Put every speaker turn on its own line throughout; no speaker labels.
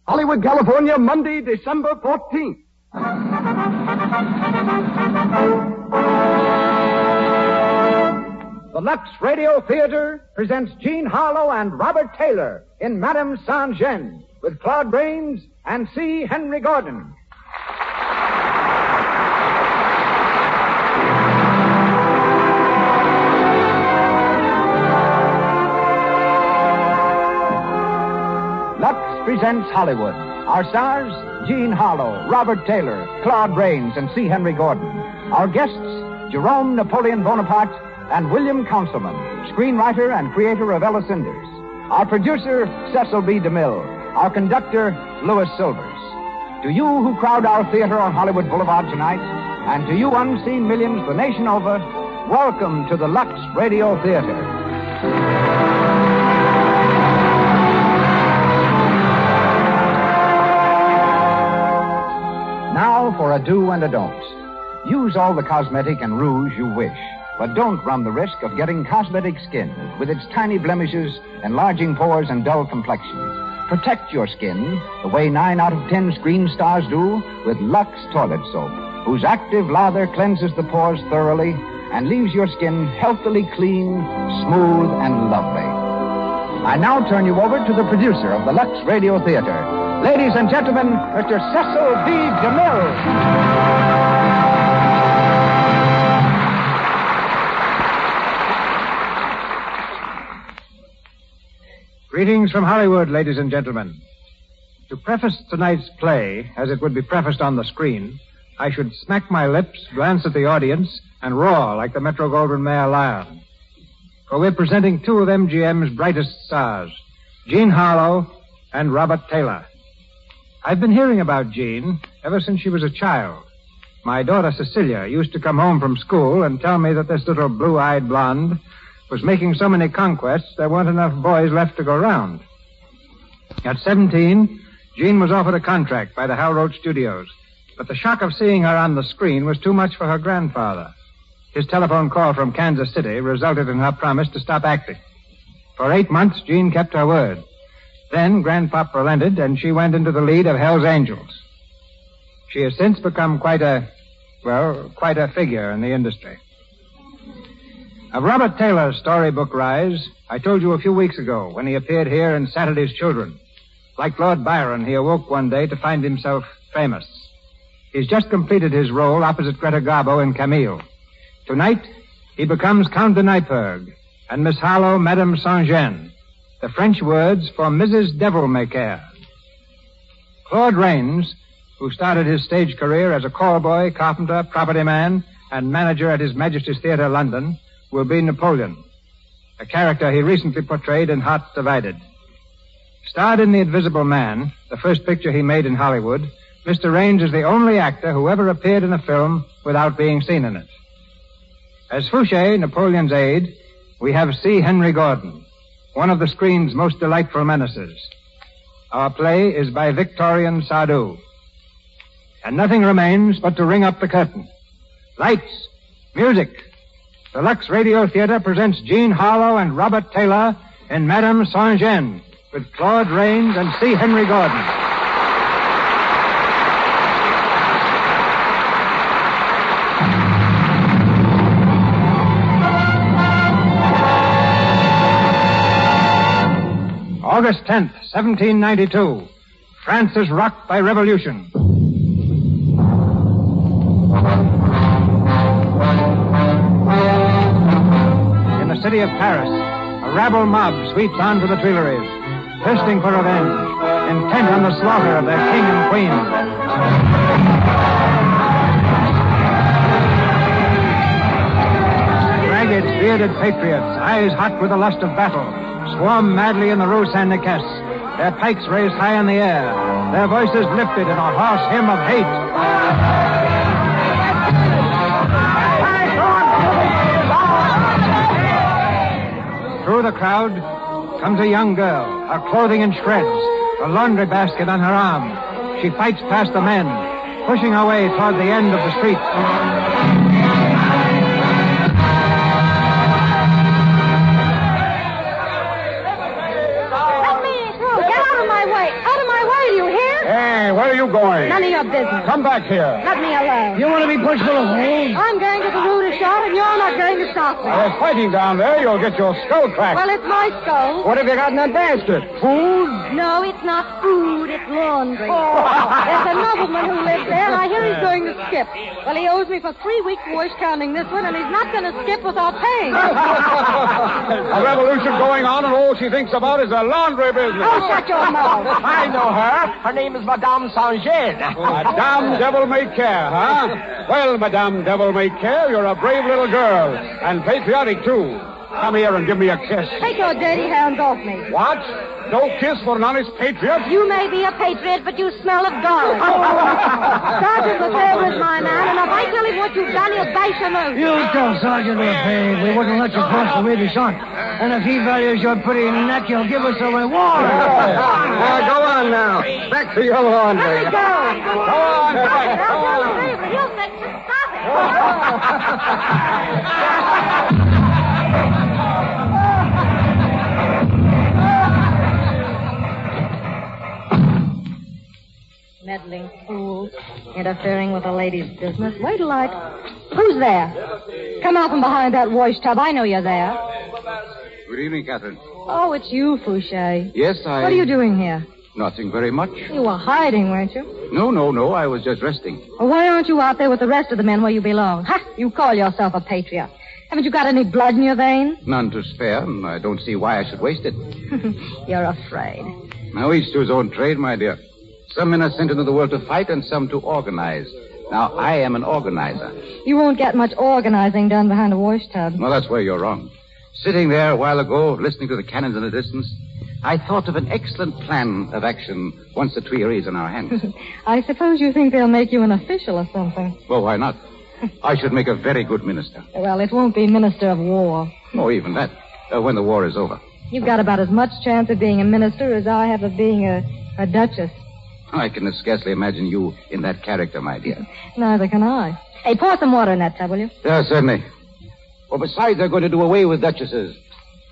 Hollywood, California, Monday, December 14th. The Lux Radio Theater presents Jean Harlow and Robert Taylor in Madame Saint-Jean with Claude Rains and C. Henry Gordon. Lux presents Hollywood. Our stars, Jean Harlow, Robert Taylor, Claude Rains, and C. Henry Gordon. Our guests, Jerome Napoleon Bonaparte and William Councilman, screenwriter and creator of Ella Cinders. Our producer, Cecil B. DeMille. Our conductor, Louis Silvers. To you who crowd our theater on Hollywood Boulevard tonight, and to you unseen millions the nation over, welcome to the Lux Radio Theater. Now for a do and a don't. Use all the cosmetic and rouge you wish, but don't run the risk of getting cosmetic skin with its tiny blemishes, enlarging pores, and dull complexion. Protect your skin the way 9 out of 10 screen stars do with Lux Toilet Soap, whose active lather cleanses the pores thoroughly and leaves your skin healthily clean, smooth, and lovely. I now turn you over to the producer of the Lux Radio Theater. Ladies and gentlemen, Mr. Cecil B. DeMille.
Greetings from Hollywood, ladies and gentlemen. To preface tonight's play, as it would be prefaced on the screen, I should smack my lips, glance at the audience, and roar like the Metro-Goldwyn-Mayer lion. For we're presenting two of MGM's brightest stars, Jean Harlow and Robert Taylor. I've been hearing about Jean ever since she was a child. My daughter Cecilia used to come home from school and tell me that this little blue-eyed blonde was making so many conquests there weren't enough boys left to go round. At 17, Jean was offered a contract by the Hal Roach Studios, but the shock of seeing her on the screen was too much for her grandfather. His telephone call from Kansas City resulted in her promise to stop acting. For 8 months, Jean kept her word. Then Grandpop relented, and she went into the lead of Hell's Angels. She has since become quite a figure in the industry. Of Robert Taylor's storybook rise, I told you a few weeks ago when he appeared here in Saturday's Children. Like Lord Byron, he awoke one day to find himself famous. He's just completed his role opposite Greta Garbo in Camille. Tonight, he becomes Count de Neipperg, and Miss Harlow, Madame Saint-Jean, the French words for Mrs. Devil-May-Care. Claude Rains, who started his stage career as a callboy, carpenter, property man, and manager at His Majesty's Theatre, London, will be Napoleon, a character he recently portrayed in Hearts Divided. Starred in The Invisible Man, the first picture he made in Hollywood, Mr. Rains is the only actor who ever appeared in a film without being seen in it. As Fouché, Napoleon's aide, we have C. Henry Gordon, one of the screen's most delightful menaces. Our play is by Victorian Sardou. And nothing remains but to ring up the curtain. Lights, music. The Lux Radio Theater presents Jean Harlow and Robert Taylor in Madame Saint-Jean with Claude Rains and C. Henry Gordon. August 10th, 1792. France is rocked by revolution. In the city of Paris, a rabble mob sweeps onto the Tuileries, thirsting for revenge, intent on the slaughter of their king and queen. Ragged, bearded patriots, eyes hot with the lust of battle, swarm madly in the Rue Saint-Nicaise, their pikes raised high in the air, their voices lifted in a hoarse hymn of hate. Through the crowd comes a young girl, her clothing in shreds, a laundry basket on her arm. She fights past the men, pushing her way toward the end of the street.
Let me through. Get out of my way. Out of my way, do you hear? are you going?
None of your business.
Come back here.
Let me alone.
You want to be pushed full of holes?
I'm going to the Ruder shop, and you're not going to stop me.
There's fighting down there. You'll get your skull cracked.
Well, it's my skull.
What have you got in that basket? Food?
No, it's not food. It's laundry. There's a nobleman who lives there, and I hear he's going to skip. Well, he owes me for 3 weeks' wash counting this one, and he's not going to skip without paying.
A revolution going on, and all she thinks about is a laundry business.
Oh, shut your mouth.
I know her. Her name is Madame Saint-Jean.
Madame Devil May Care, huh? Well, Madame Devil May Care, you're a brave little girl. And patriotic, too. Come here and give me a kiss.
Take your dirty hands off me.
What? No kiss for an honest patriot?
You may be a patriot, but you smell of garlic. Sergeant Lefebvre is my man, and if I tell him what you've done, he'll bash your nose.
You tell Sergeant Lefebvre we wouldn't let you cross the Ruder shot. And if he values your pretty neck, he'll give us a reward.
Go on now. Back to your laundry.
Let me go.
Go on.
Stop it. I'll tell Lefebvre. He'll fix it. Stop it. Meddling fools, interfering with a lady's business. Wait till I... Who's there? Come out from behind that wash tub. I know you're there.
Good evening, Catherine.
Oh, it's you, Fouché.
Yes, I...
What are you doing here?
Nothing very much.
You were hiding, weren't you?
No. I was just resting.
Well, why aren't you out there with the rest of the men where you belong? Ha! You call yourself a patriot. Haven't you got any blood in your veins?
None to spare, and I don't see why I should waste it.
You're afraid.
Now, each to his own trade, my dear. Some men are sent into the world to fight and some to organize. Now, I am an organizer.
You won't get much organizing done behind a wash tub.
Well, that's where you're wrong. Sitting there a while ago, listening to the cannons in the distance, I thought of an excellent plan of action once the Tuileries in our hands.
I suppose you think they'll make you an official or something.
Well, why not? I should make a very good minister.
Well, it won't be Minister of War.
Oh, even that. When the war is over.
You've got about as much chance of being a minister as I have of being a duchess.
I can scarcely imagine you in that character, my dear.
Neither can I. Hey, pour some water in that tub, will you?
Yes, certainly. Well, besides, they're going to do away with duchesses.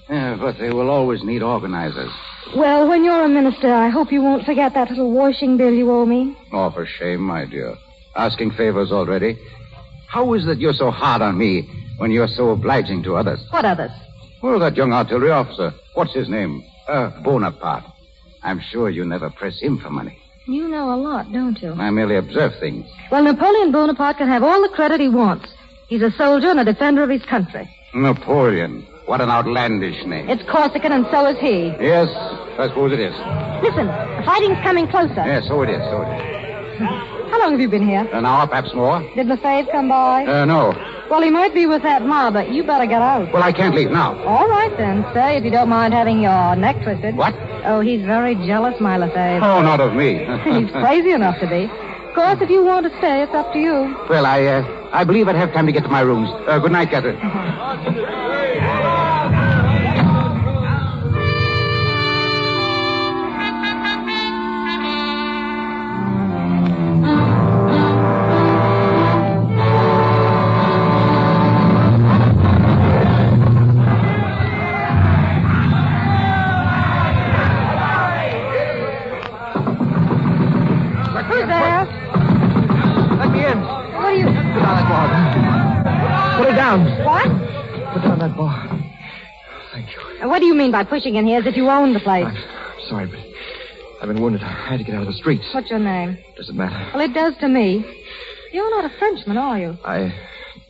Yeah, but they will always need organizers.
Well, when you're a minister, I hope you won't forget that little washing bill you owe me.
Oh, for shame, my dear. Asking favors already. How is it that you're so hard on me when you're so obliging to others?
What others?
Well, that young artillery officer. What's his name? Bonaparte. I'm sure you never press him for money.
You know a lot, don't you?
I merely observe things.
Well, Napoleon Bonaparte can have all the credit he wants. He's a soldier and a defender of his country.
Napoleon. What an outlandish name.
It's Corsican, and so is he.
Yes, I suppose it is.
Listen, the fighting's coming closer.
Yes, so it is.
How long have you been here?
An hour, perhaps more.
Did Lefebvre come by?
No.
Well, he might be with that mob, but you better get out.
Well, I can't leave now.
All right, then. Stay if you don't mind having your neck twisted.
What?
Oh, he's very jealous, my Lefebvre.
Oh, not of me.
He's crazy enough to be. Of course, if you want to stay, it's up to you.
Well, I believe I'd have time to get to my rooms. Good night, Catherine.
Who's there?
Let me in.
What are you...
Put down that bar. Put it down.
What?
Put down that bar. Thank you.
What do you mean by pushing in here as if you own the place?
I'm sorry, but I've been wounded. I had to get out of the streets.
What's your name?
Doesn't matter.
Well, it does to me. You're not a Frenchman, are you?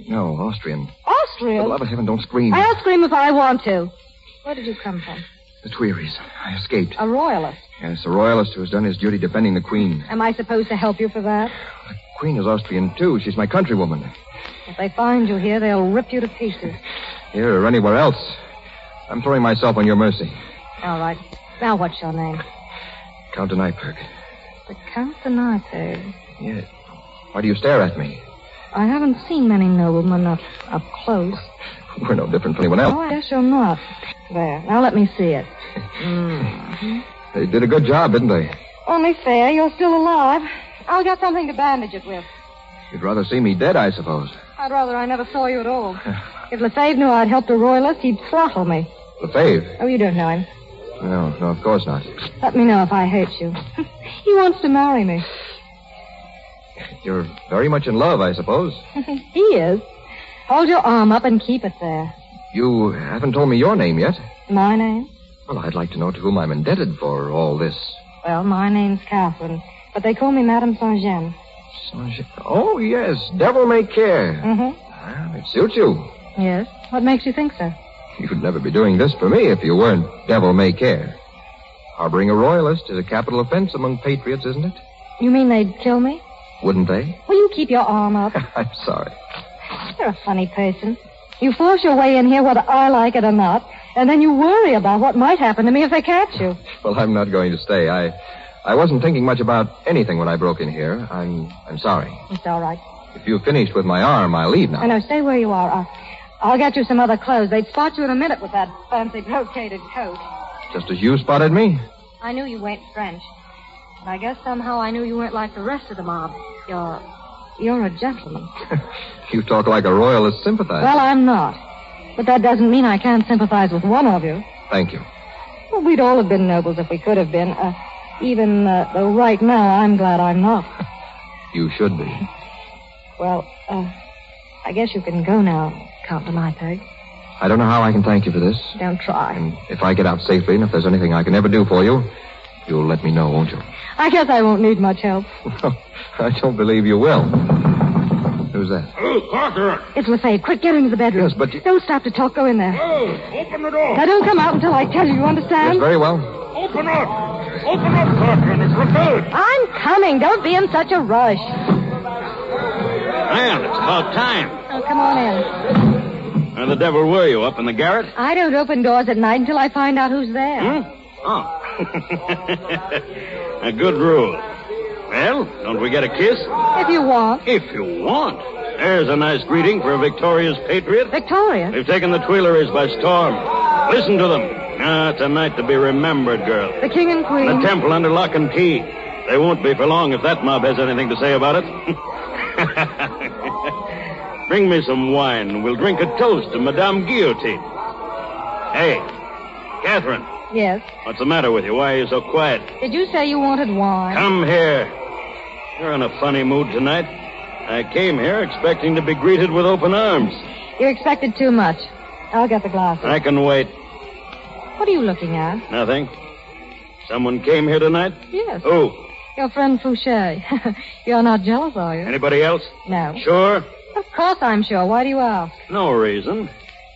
No, Austrian. For
Austrian?
the love of heaven, don't scream.
I'll scream if I want to. Where did you come from?
The Tuileries. I escaped.
A royalist.
Yes, a royalist who has done his duty defending the Queen.
Am I supposed to help you for that?
The Queen is Austrian, too. She's my countrywoman.
If they find you here, they'll rip you to pieces.
Here or anywhere else. I'm throwing myself on your mercy.
All right. Now, what's your name?
Count de Nyperg.
The Count de Nyperg.
Yes. Why do you stare at me?
I haven't seen many noblemen up close.
We're no different from anyone else.
Oh, I guess you're not. There. Now let me see it. Mm-hmm.
They did a good job, didn't they?
Only fair. You're still alive. I'll get something to bandage it with.
You'd rather see me dead, I suppose.
I'd rather I never saw you at all. If Lefebvre knew I'd helped a royalist, he'd throttle me.
Lefebvre?
Oh, you don't know him.
No, of course not.
Let me know if I hurt you. He wants to marry me.
You're very much in love, I suppose.
He is. Hold your arm up and keep it there.
You haven't told me your name yet.
My name?
Well, I'd like to know to whom I'm indebted for all this.
Well, my name's Catherine, but they call me Madame Saint-Jean.
Oh, yes. Devil may care.
Mm-hmm.
Well, it suits you.
Yes? What makes you think so?
You'd never be doing this for me if you weren't devil may care. Harboring a royalist is a capital offense among patriots, isn't it?
You mean they'd kill me?
Wouldn't they?
Will you keep your arm up?
I'm sorry.
You're a funny person. You force your way in here whether I like it or not, and then you worry about what might happen to me if they catch you.
Well, I'm not going to stay. I wasn't thinking much about anything when I broke in here. I'm sorry.
It's all right.
If you've finished with my arm, I'll leave now.
I know. Stay where you are. I'll get you some other clothes. They'd spot you in a minute with that fancy brocaded coat.
Just as you spotted me?
I knew you weren't French. But I guess somehow I knew you weren't like the rest of the mob. You're a gentleman.
You talk like a royalist sympathizer.
Well, I'm not. But that doesn't mean I can't sympathize with one of you.
Thank you.
Well, we'd all have been nobles if we could have been. Even though right now I'm glad I'm not.
You should be.
Well, I guess you can go now, Count de Mypeg.
I don't know how I can thank you for this.
Don't try.
And if I get out safely, and if there's anything I can ever do for you, you'll let me know, won't you?
I guess I won't need much help.
I don't believe you will. Who's that?
Oh, Carter.
It's Lefebvre. Quick, get into the bedroom.
Yes, but...
Don't stop to talk. Go in there.
Oh, open the door.
Now, don't come out until I tell you. You understand?
Yes, very well.
Open up, Carter. It's Lefebvre.
I'm coming. Don't be in such a rush.
Well, it's about time.
Oh, come on in.
Where the devil were you, up in the garret?
I don't open doors at night until I find out who's there.
Oh. A good rule. Well, don't we get a kiss?
If you want.
If you want. There's a nice greeting for a victorious patriot.
Victoria?
They've taken the Tuileries by storm. Listen to them. It's a night to be remembered, girl.
The king and queen.
The temple under lock and key. They won't be for long if that mob has anything to say about it. Bring me some wine, and we'll drink a toast to Madame Guillotine. Hey, Catherine.
Yes?
What's the matter with you? Why are you so quiet?
Did you say you wanted wine?
Come here. You're in a funny mood tonight. I came here expecting to be greeted with open arms.
You expected too much. I'll get the glasses.
I can wait.
What are you looking at?
Nothing. Someone came here tonight?
Yes.
Who?
Your friend Fouché. You're not jealous, are you?
Anybody else?
No.
Sure?
Of course I'm sure. Why do you ask?
No reason.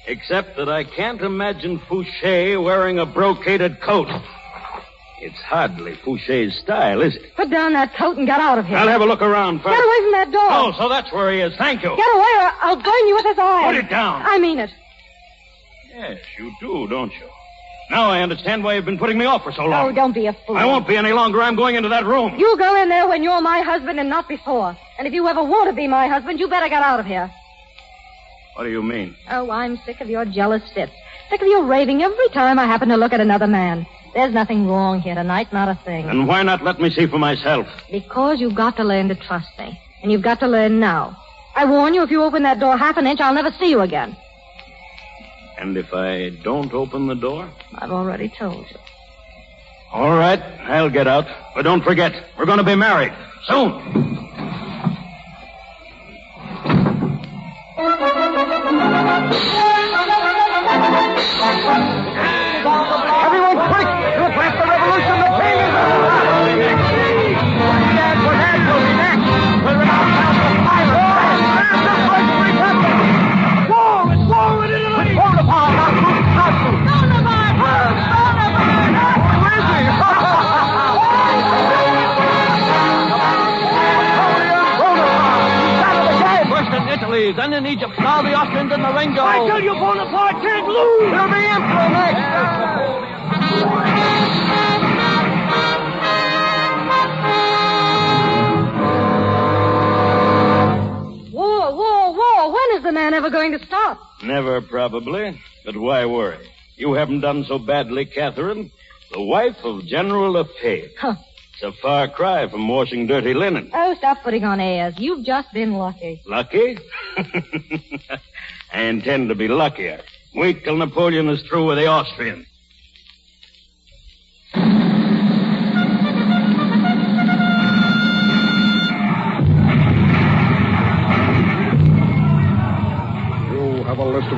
Except that I can't imagine Fouché wearing a brocaded coat. It's hardly Fouché's style, is it?
Put down that coat and get out of here.
I'll have a look around first.
Get away from that door.
Oh, so that's where he is. Thank you.
Get away or I'll burn you with this iron.
Put it down.
I mean it.
Yes, you do, don't you? Now I understand why you've been putting me off for so long.
Oh, don't be a fool.
I won't be any longer. I'm going into that room.
You go in there when you're my husband and not before. And if you ever want to be my husband, you better get out of here.
What do you mean?
Oh, I'm sick of your jealous fits. Sick of your raving every time I happen to look at another man. There's nothing wrong here tonight, not a thing.
And why not let me see for myself?
Because you've got to learn to trust me. And you've got to learn now. I warn you, if you open that door half an inch, I'll never see you again.
And if I don't open the door?
I've already told you.
All right, I'll get out. But don't forget, we're going to be married. Soon.
Everyone quick! You'll blast the revolution. The king is That's what that will be next. We're about to have the pirate. Wall! It's wall in Italy! Bonaparte! Bonaparte! Where is he?
First in Italy, then in Egypt, now the Austrians in Marengo.
I tell you, Bonaparte can't lose! He'll be emperor next!
War. When is the man ever going to stop?
Never, probably. But why worry? You haven't done so badly, Catherine. The wife of General Lefebvre.
Huh.
It's a far cry from washing dirty linen.
Oh, stop putting on airs. You've just been lucky.
Lucky? I intend to be luckier. Wait till Napoleon is through with the Austrians.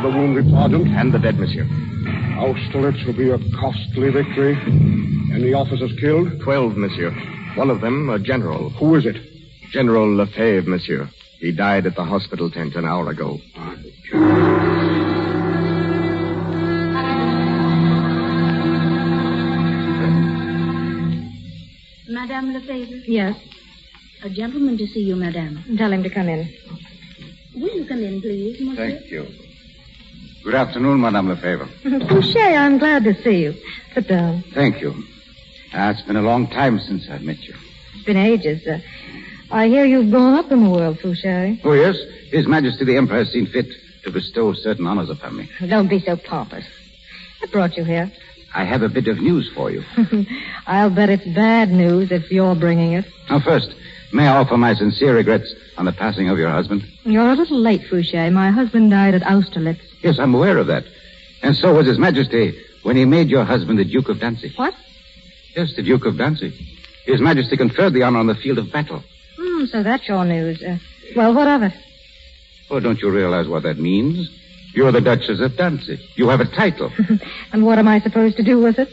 of the wounded, Sergeant?
And the dead, monsieur.
Austerlitz will be a costly victory. Any officers killed?
12, monsieur. One of them, a general.
Who is it?
General Lefebvre, monsieur. He died at the hospital tent an hour ago.
Madame Lefebvre?
Yes.
A gentleman to see you, madame.
Tell him to come in.
Will you come in, please, monsieur?
Thank you. Good afternoon, Madame Lefebvre.
Fouché, I'm glad to see you. Sit down.
Thank you. It's been a long time since I've met you.
It's been ages. I hear you've grown up in the world, Fouché.
Oh, yes. His Majesty the Emperor has seen fit to bestow certain honors upon me.
Don't be so pompous. What brought you here?
I have a bit of news for you.
I'll bet it's bad news if you're bringing it.
Now, first, may I offer my sincere regrets on the passing of your husband?
You're a little late, Fouché. My husband died at Austerlitz.
Yes, I'm aware of that. And so was His Majesty when he made your husband the Duke of Danzig.
What?
Yes, the Duke of Danzig. His Majesty conferred the honor on the field of battle.
So that's your news. Well, what of it?
Oh, don't you realize what that means? You're the Duchess of Danzig. You have a title.
And what am I supposed to do with it?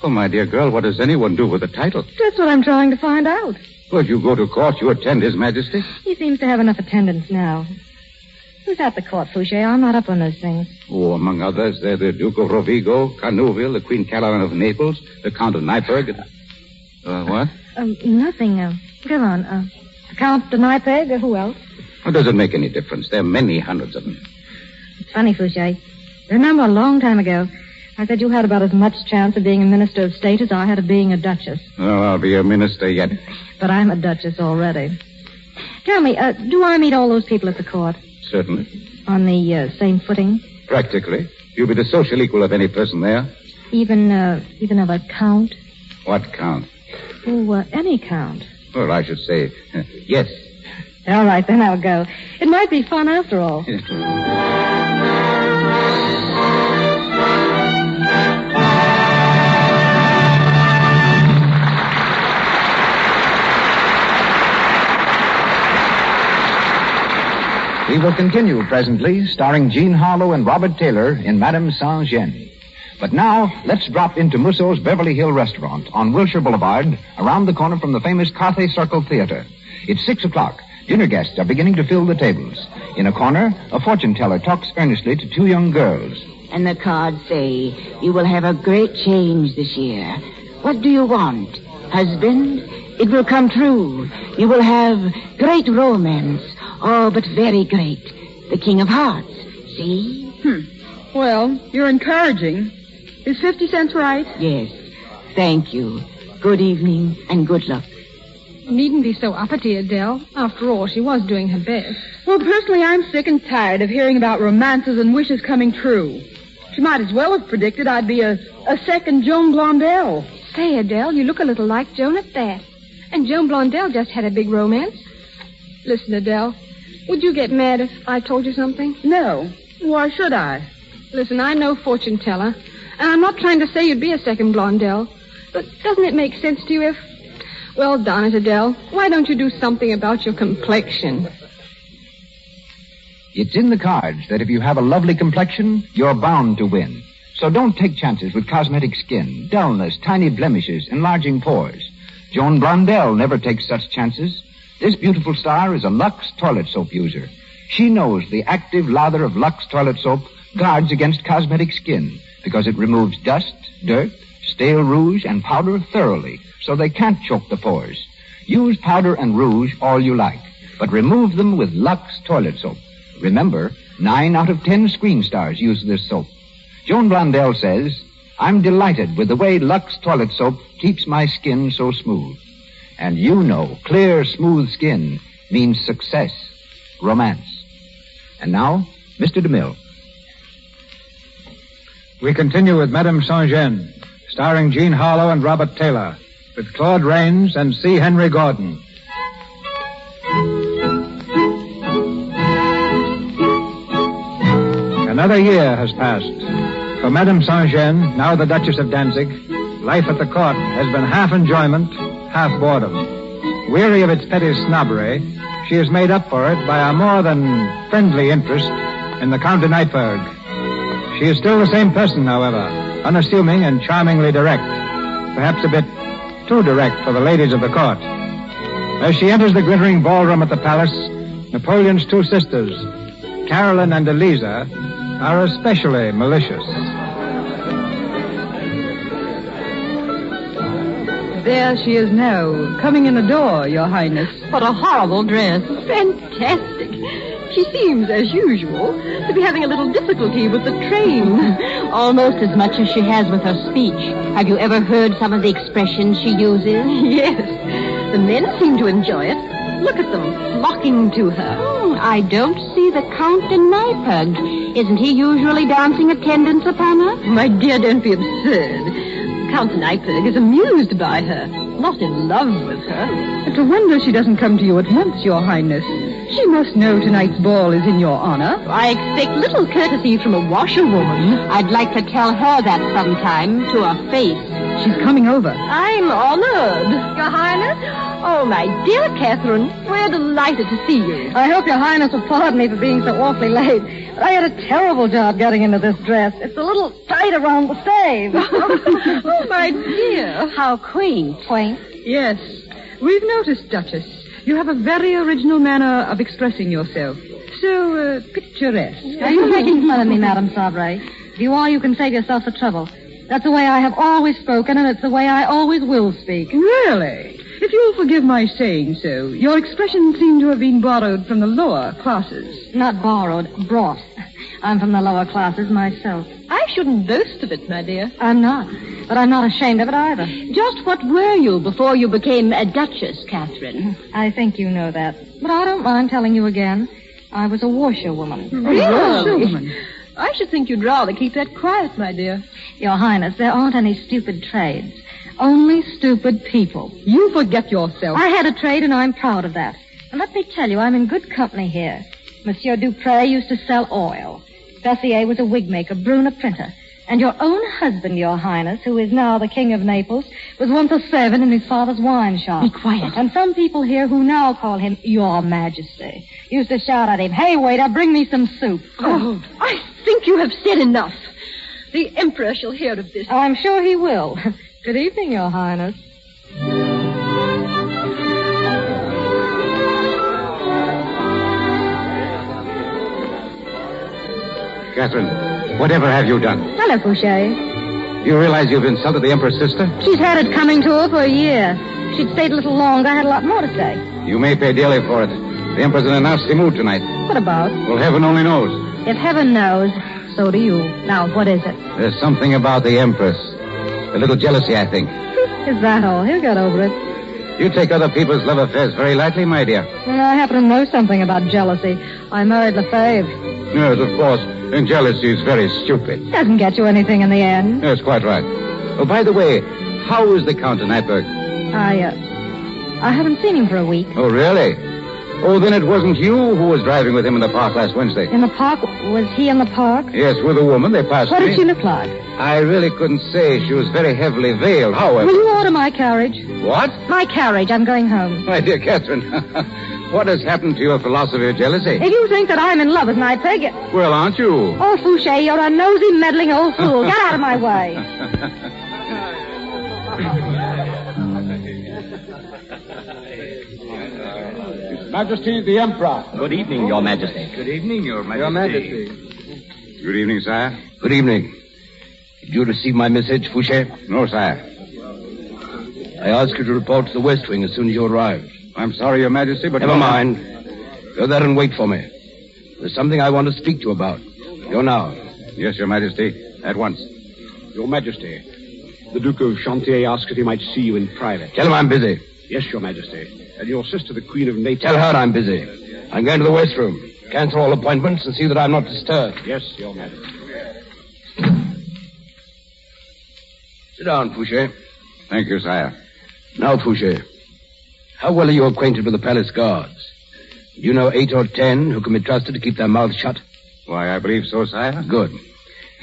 Oh, my dear girl, what does anyone do with a title?
That's what I'm trying to find out.
Well, you go to court, you attend His Majesty.
He seems to have enough attendance now. Who's at the court, Fouché? I'm not up on those things.
Oh, among others, they're the Duke of Rovigo, Carnouville, the Queen Caroline of Naples, the Count of Nyberg. What?
Nothing. Go on. Count de Nyberg, who else?
Well, does it make any difference? There are many hundreds of them.
It's funny, Fouché. Remember a long time ago, I said you had about as much chance of being a minister of state as I had of being a duchess.
Oh, I'll be a minister yet.
But I'm a duchess already. Tell me, do I meet all those people at the court?
Certainly.
On the same footing?
Practically. You'll be the social equal of any person there.
Even of a count?
What count?
Oh, any count.
Well, I should say, yes.
All right, then I'll go. It might be fun after all.
We will continue presently, starring Jean Harlow and Robert Taylor in Madame Saint-Jean. But now, let's drop into Musso's Beverly Hill Restaurant on Wilshire Boulevard, around the corner from the famous Carthay Circle Theater. It's 6 o'clock. Dinner guests are beginning to fill the tables. In a corner, a fortune teller talks earnestly to two young girls.
And the cards say, you will have a great change this year. What do you want? Husband? It will come true. You will have great romance. Oh, but very great. The King of Hearts. See?
Well, you're encouraging. Is 50 cents right?
Yes. Thank you. Good evening and good luck.
You needn't be so uppity, Adele. After all, she was doing her best.
Well, personally, I'm sick and tired of hearing about romances and wishes coming true. She might as well have predicted I'd be a second Joan Blondell.
Say, Adele, you look a little like Joan at that. And Joan Blondell just had a big romance. Listen, Adele, would you get mad if I told you something?
No. Why should I?
Listen, I'm no fortune teller, and I'm not trying to say you'd be a second Blondell. But doesn't it make sense to you if... Well, darn it, Adele, why don't you do something about your complexion?
It's in the cards that if you have a lovely complexion, you're bound to win. So don't take chances with cosmetic skin, dullness, tiny blemishes, enlarging pores. Joan Blondell never takes such chances. This beautiful star is a Lux toilet soap user. She knows the active lather of Lux toilet soap guards against cosmetic skin because it removes dust, dirt, stale rouge, and powder thoroughly, so they can't choke the pores. Use powder and rouge all you like, but remove them with Lux toilet soap. Remember, 9 out of 10 screen stars use this soap. Joan Blondell says, I'm delighted with the way Lux toilet soap keeps my skin so smooth. And you know, clear, smooth skin means success, romance. And now, Mr. DeMille.
We continue with Madame Saint-Jean, starring Jean Harlow and Robert Taylor, with Claude Rains and C. Henry Gordon. Another year has passed. For Madame Saint-Jean, now the Duchess of Danzig, life at the court has been half enjoyment, half boredom. Weary of its petty snobbery, she has made up for it by a more than friendly interest in the Count de Neipperg. She is still the same person, however, unassuming and charmingly direct. Perhaps a bit too direct for the ladies of the court. As she enters the glittering ballroom at the palace, Napoleon's two sisters, Caroline and Eliza, are especially malicious.
There she is now, coming in the door, Your Highness.
What a horrible dress. Fantastic. She seems, as usual, to be having a little difficulty with the train.
Almost as much as she has with her speech. Have you ever heard some of the expressions she uses?
Yes. The men seem to enjoy it. Look at them, flocking to her.
I don't see the Count de Neipperg. Isn't he usually dancing attendance upon her?
My dear, don't be absurd. Count Neipperg is amused by her, not in love with her.
It's a wonder she doesn't come to you at once, Your Highness. She must know tonight's ball is in your honor.
I expect little courtesy from a washerwoman.
I'd like to tell her that sometime to her face.
She's coming over.
I'm honored. Your Highness? Oh, my dear Catherine, we're delighted to see you.
I hope Your Highness will pardon me for being so awfully late. But I had a terrible job getting into this dress. It's a little tight around the stave.
Oh, my dear.
How quaint. Quaint?
Yes. We've noticed, Duchess. You have a very original manner of expressing yourself. So, picturesque.
Are you making fun of me, Madame Sabre? If you are, you can save yourself the trouble. That's the way I have always spoken, and it's the way I always will speak.
Really? If you'll forgive my saying so, your expressions seem to have been borrowed from the lower classes.
Not borrowed, brought. I'm from the lower classes myself.
I shouldn't boast of it, my dear.
I'm not. But I'm not ashamed of it either.
Just what were you before you became a duchess, Catherine?
I think you know that. But I don't mind telling you again. I was a washerwoman.
Really? I should think you'd rather keep that quiet, my dear.
Your Highness, there aren't any stupid trades. Only stupid people.
You forget yourself.
I had a trade, and I'm proud of that. And let me tell you, I'm in good company here. Monsieur Dupré used to sell oil. Bessier was a wig maker, Brune a printer. And your own husband, Your Highness, who is now the King of Naples, was once a servant in his father's wine shop.
Be quiet.
And some people here who now call him Your Majesty used to shout at him, "Hey, waiter, bring me some soup."
Oh, I think you have said enough. The Emperor shall hear of this.
I'm sure he will. Good evening, Your Highness.
Catherine, whatever have you done?
Hello, Fouché.
You realize you've insulted the Emperor's sister?
She's had it coming to her for a year. If she'd stayed a little longer, I had a lot more to say.
You may pay dearly for it. The Emperor's in a nasty mood tonight.
What about?
Well, heaven only knows.
If heaven knows, so do you. Now, what is it?
There's something about the Empress. A little jealousy, I think.
Is that all? He'll get over it.
You take other people's love affairs very lightly, my dear.
Well, I happen to know something about jealousy. I married Lefebvre.
Yes, of course. And jealousy is very stupid.
Doesn't get you anything in the end.
Yes, quite right. Oh, by the way, how is the Count de Neipperg?
I haven't seen him for a week.
Oh, really? Oh, then it wasn't you who was driving with him in the park last Wednesday.
In the park? Was he in the park?
Yes, with a woman. They passed
What
me.
did she look like?
I really couldn't say. She was very heavily veiled. However...
Will you order my carriage?
What?
My carriage. I'm going home.
My dear Catherine, what has happened to your philosophy of jealousy?
If you think that I'm in love with Neipperg...
Well, aren't you?
Oh, Fouché, you're a nosy, meddling old fool. Get out of my way.
His Majesty the Emperor.
Good evening, Your Majesty.
Good evening, Your Majesty.
Good evening, sire.
Good evening. Did you receive my message, Fouché?
No, sire.
I asked you to report to the West Wing as soon as you arrived.
I'm sorry, Your Majesty, but...
Never mind. Go there and wait for me. There's something I want to speak to you about. Go now.
Yes, Your Majesty. At once.
Your Majesty, the Duke of Chantier asked if he might see you in private.
Tell him I'm busy.
Yes, Your Majesty. And your sister, the Queen of Naples...
Tell her I'm busy. I'm going to the West Room. Cancel all appointments and see that I'm not disturbed.
Yes, Your Majesty.
Sit down, Fouché.
Thank you, sire.
Now, Fouché, how well are you acquainted with the palace guards? Do you know 8 or 10 who can be trusted to keep their mouths shut?
Why, I believe so, sire.
Good.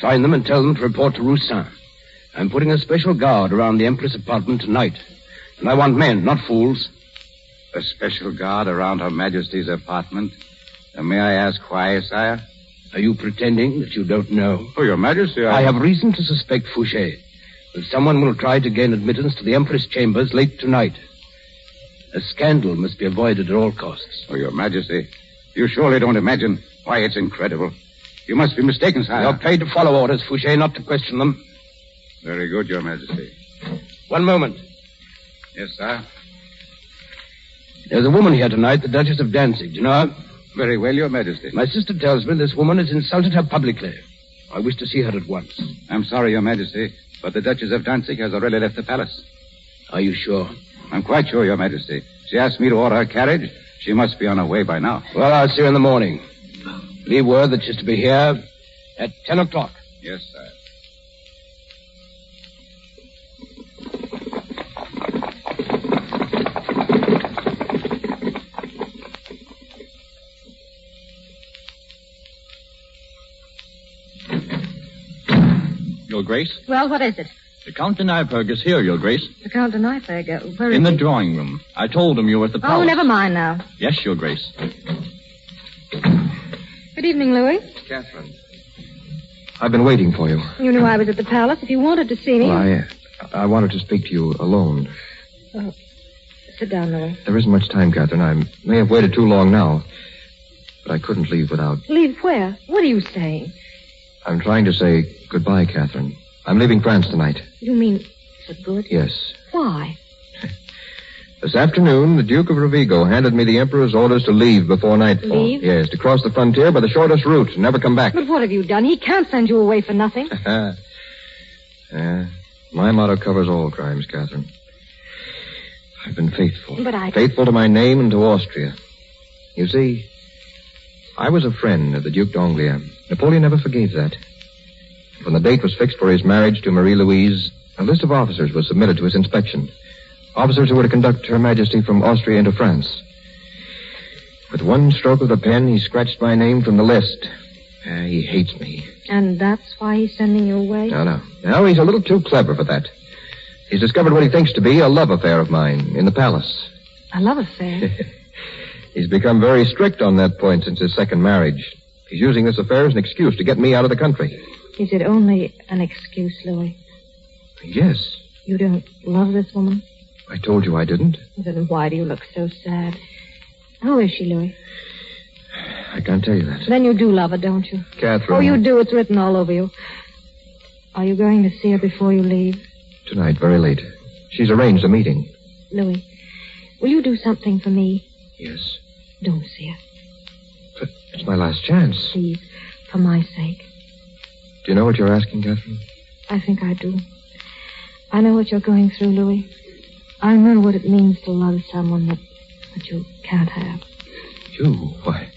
Find them and tell them to report to Roussin. I'm putting a special guard around the Empress' apartment tonight. And I want men, not fools.
A special guard around Her Majesty's apartment? May I ask why, sire?
Are you pretending that you don't know?
Oh, Your Majesty,
I have reason to suspect Fouché that someone will try to gain admittance to the Empress chambers late tonight. A scandal must be avoided at all costs.
Oh, Your Majesty, you surely don't imagine why it's incredible. You must be mistaken, sire.
You're paid to follow orders, Fouché, not to question them.
Very good, Your Majesty.
One moment.
Yes, sir.
There's a woman here tonight, the Duchess of Danzig. Do you know her?
Very well, Your Majesty.
My sister tells me this woman has insulted her publicly. I wish to see her at once.
I'm sorry, Your Majesty, but the Duchess of Danzig has already left the palace.
Are you sure?
I'm quite sure, Your Majesty. She asked me to order a carriage. She must be on her way by now.
Well, I'll see her in the morning. Leave word that she's to be here at 10 o'clock.
Yes, sir.
Your Grace?
Well, what is it?
The Count de Nyberg is here, Your Grace.
The Count de Nyberg. Where is
In the
he?
drawing room. I told him you were at the palace.
Oh, never mind now.
Yes, Your Grace.
Good evening, Louis.
Catherine. I've been waiting for you.
You knew I was at the palace. If you wanted to see me...
Well, I wanted to speak to you alone.
Oh, sit down, Louis.
There isn't much time, Catherine. I may have waited too long now. But I couldn't leave without...
Leave where? What are you saying?
I'm trying to say goodbye, Catherine. I'm leaving France tonight.
You mean for good?
Yes.
Why?
This afternoon, the Duke of Rovigo handed me the Emperor's orders to leave before nightfall.
Leave?
Yes, to cross the frontier by the shortest route and never come back.
But what have you done? He can't send you away for nothing.
My motto covers all crimes, Catherine. I've been faithful.
But
Faithful to my name and to Austria. You see, I was a friend of the Duc d'Angoulême. Napoleon never forgave that. When the date was fixed for his marriage to Marie-Louise, a list of officers was submitted to his inspection. Officers who were to conduct Her Majesty from Austria into France. With one stroke of the pen, he scratched my name from the list. He hates me.
And that's why he's sending you away?
No. No, he's a little too clever for that. He's discovered what he thinks to be a love affair of mine in the palace.
A love affair?
He's become very strict on that point since his second marriage. He's using this affair as an excuse to get me out of the country.
Is it only an excuse, Louis?
Yes.
You don't love this woman?
I told you I didn't.
Then why do you look so sad? Who is she, Louis?
I can't tell you that.
Then you do love her, don't you?
Catherine.
Oh, you do. It's written all over you. Are you going to see her before you leave?
Tonight, very late. She's arranged a meeting.
Louis, will you do something for me?
Yes.
Don't see her.
But it's my last chance.
Please, for my sake.
Do you know what you're asking, Catherine?
I think I do. I know what you're going through, Louis. I know what it means to love someone that you can't have.
You? Why,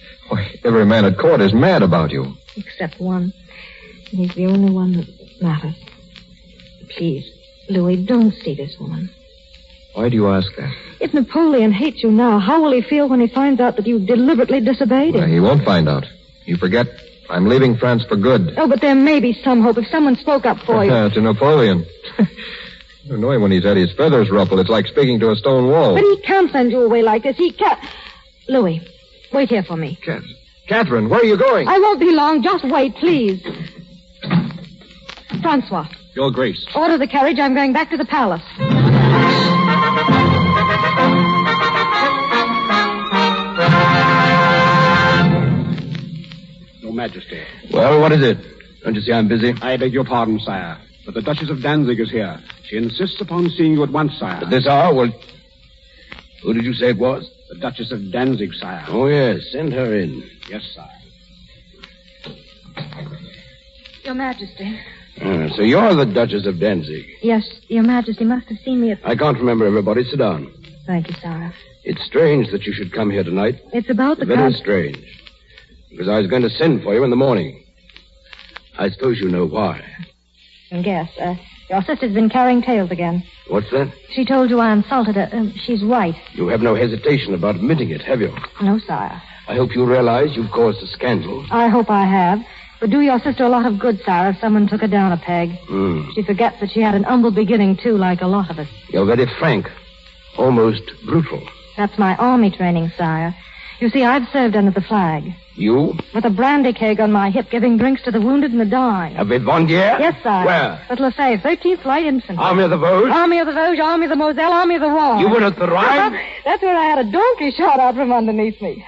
every man at court is mad about you.
Except one. And he's the only one that matters. Please, Louis, don't see this woman.
Why do you ask that?
If Napoleon hates you now, how will he feel when he finds out that you deliberately disobeyed him?
Well, he won't find out. You forget, I'm leaving France for good.
Oh, but there may be some hope if someone spoke up for you.
To Napoleon. You know him when he's had his feathers ruffled. It's like speaking to a stone wall.
But he can't send you away like this. He can't. Louis, wait here for me.
Catherine, where are you going?
I won't be long. Just wait, please. Francois.
Your Grace.
Order the carriage. I'm going back to the palace.
Your Majesty.
Well, what is it? Don't you see I'm busy?
I beg your pardon, sire. But the Duchess of Danzig is here. She insists upon seeing you at once, sire.
At this hour? Well, who did you say it was?
The Duchess of Danzig, sire.
Oh, yes. Send her in.
Yes, sire.
Your Majesty.
So you're the Duchess of Danzig.
Yes, Your Majesty must have seen me at...
I can't remember everybody. Sit down.
Thank you, sire.
It's strange that you should come here tonight.
It's about the...
Very strange. Because I was going to send for you in the morning. I suppose you know why.
Yes, your sister's been carrying tales again.
What's that?
She told you I insulted her. She's right.
You have no hesitation about admitting it, have you?
No, sire.
I hope you realize you've caused a scandal.
I hope I have. Would do your sister a lot of good, sire, if someone took her down a peg. She forgets that she had an humble beginning, too, like a lot of us.
You're very frank. Almost brutal.
That's my army training, sire. You see, I've served under the flag.
You?
With a brandy keg on my hip, giving drinks to the wounded and the dying.
Of Vivandière?
Yes, sire.
Where?
At Lefebvre, 13th Light Infantry.
Army of the Vosges?
Army of the Vosges, Army of the Moselle, Army of the Rhine.
You were at the Rhine?
That's where I had a donkey shot out from underneath me.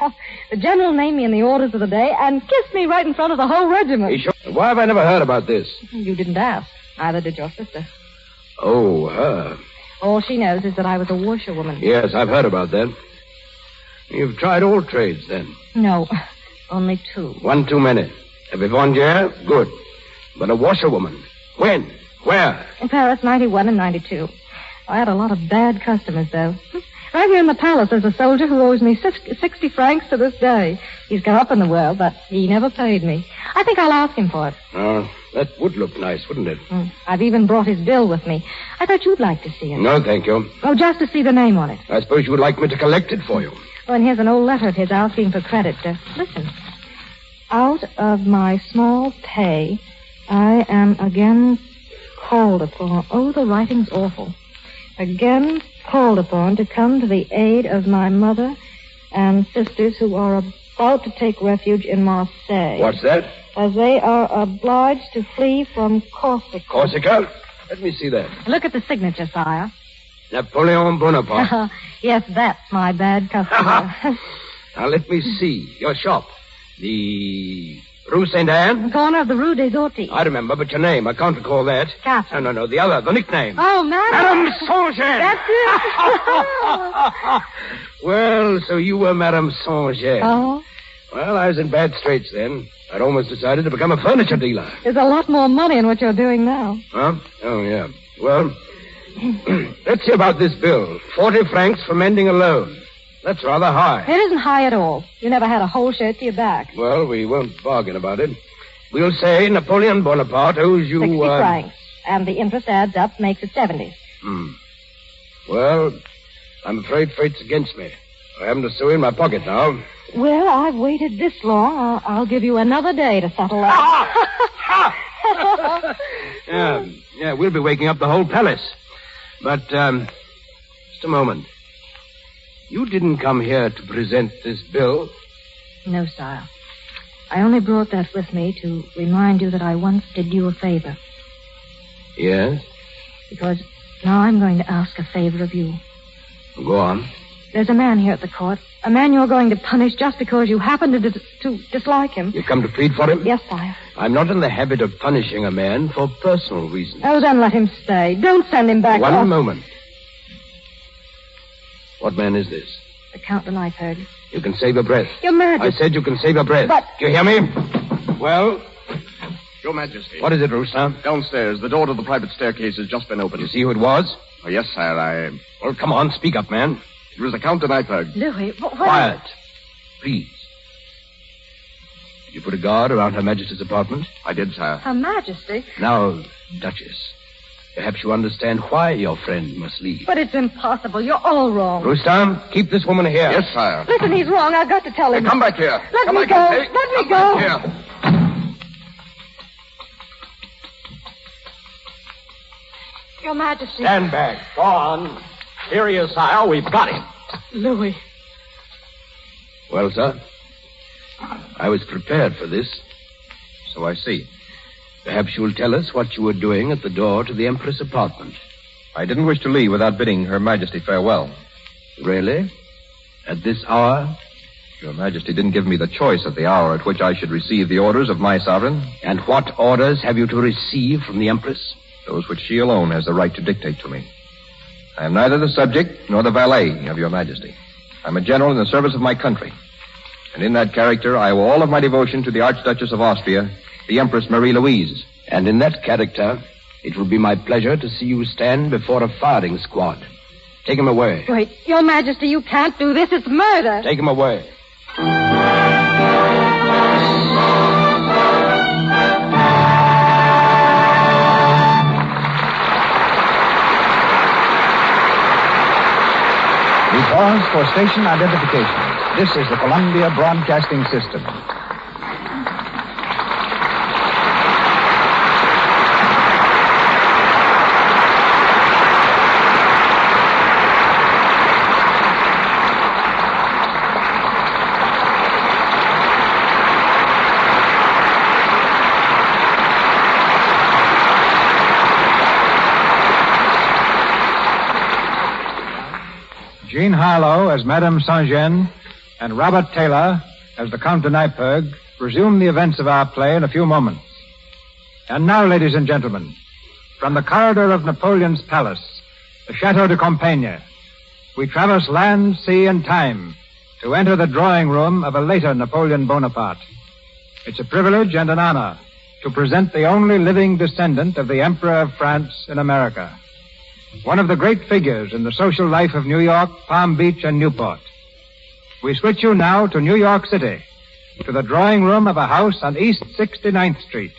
The general named me in the orders of the day and kissed me right in front of the whole regiment.
Why have I never heard about this?
You didn't ask. Neither did your sister.
Oh, her.
All she knows is that I was a washerwoman.
Yes, I've heard about that. You've tried all trades, then?
No, only 2.
One too many. A vivandière? Good. But a washerwoman? When? Where?
In Paris, 91 and 92. I had a lot of bad customers, though. Right here in the palace, there's a soldier who owes me 60 francs to this day. He's come up in the world, but he never paid me. I think I'll ask him for it.
Oh, that would look nice, wouldn't it?
I've even brought his bill with me. I thought you'd like to see it.
No, thank you.
Oh, just to see the name on it.
I suppose you would like me to collect it for you.
Oh, and here's an old letter of his asking for credit. Listen. Out of my small pay, I am again called upon. Oh, the writing's awful. Again called upon to come to the aid of my mother and sisters who are about to take refuge in Marseille.
What's that?
As they are obliged to flee from Corsica.
Corsica? Let me see that.
Look at the signature, sire.
Napoleon Bonaparte.
Yes, that's my bad customer.
Now, let me see. Your shop. The Rue Saint-Anne?
Corner of the Rue des Orties.
I remember, but your name, I can't recall that.
Catherine.
No, the other, the nickname.
Oh, Madame.
Madame Saint-Jean.
That's it.
Well, so you were Madame Saint-Jean.
Oh?
Well, I was in bad straits then. I'd almost decided to become a furniture dealer.
There's a lot more money in what you're doing now.
Huh? Oh, yeah. Well, let's see about this bill. 40 francs for mending alone. That's rather high.
It isn't high at all. You never had a whole shirt to your back.
Well, we won't bargain about it. We'll say Napoleon Bonaparte owes you...
60 francs. And the interest adds up, makes it 70.
Well, I'm afraid fate's against me. I haven't a sou in my pocket now.
Well, I've waited this long. I'll give you another day to settle that.
Yeah, we'll be waking up the whole palace. But, just a moment. You didn't come here to present this bill?
No, sire. I only brought that with me to remind you that I once did you a favor.
Yes?
Because now I'm going to ask a favor of you.
Go on.
There's a man here at the court. A man you're going to punish just because you happen to dislike him.
You come to plead for him?
Yes, sire.
I'm not in the habit of punishing a man for personal reasons.
Oh, then let him stay. Don't send him back.
One moment. What man is this?
The Count de Neipperg.
You can save your breath.
Your Majesty.
I said you can save your breath.
But...
Do you hear me? Well?
Your Majesty.
What is it, Roussin?
Downstairs. The door to the private staircase has just been opened.
You see who it was?
Oh, yes, sire.
Well, come on. Speak up, man.
It was the Count de Neipperg.
Louis, what...
Quiet. Please. Did you put a guard around Her Majesty's apartment?
I did, sire.
Her Majesty?
Now, Duchess, perhaps you understand why your friend must leave.
But it's impossible. You're all wrong.
Roustan, keep this woman here.
Yes, sire.
Listen, he's wrong. I've got to tell him.
Hey, come back here.
Let me go. Let me go.
Here.
Your Majesty.
Stand back. Go on. Here he is, sire. We've got him.
Louis.
Well, sir, I was prepared for this.
So I see.
Perhaps you'll tell us what you were doing at the door to the Empress' apartment.
I didn't wish to leave without bidding Her Majesty farewell.
Really? At this hour?
Your Majesty didn't give me the choice of the hour at which I should receive the orders of my sovereign.
And what orders have you to receive from the Empress?
Those which she alone has the right to dictate to me. I am neither the subject nor the valet of Your Majesty. I'm a general in the service of my country. And in that character, I owe all of my devotion to the Archduchess of Austria, the Empress Marie-Louise.
And in that character, it will be my pleasure to see you stand before a firing squad. Take him away.
Wait, Your Majesty, you can't do this. It's murder.
Take him away.
We pause for station identification. This is the Columbia Broadcasting System.
Jean Harlow as Madame Saint-Jean and Robert Taylor as the Count de Neipperg resume the events of our play in a few moments. And now, ladies and gentlemen, from the corridor of Napoleon's palace, the Chateau de Compiègne, we traverse land, sea, and time to enter the drawing room of a later Napoleon Bonaparte. It's a privilege and an honor to present the only living descendant of the Emperor of France in America. One of the great figures in the social life of New York, Palm Beach, and Newport. We switch you now to New York City, to the drawing room of a house on East 69th Street.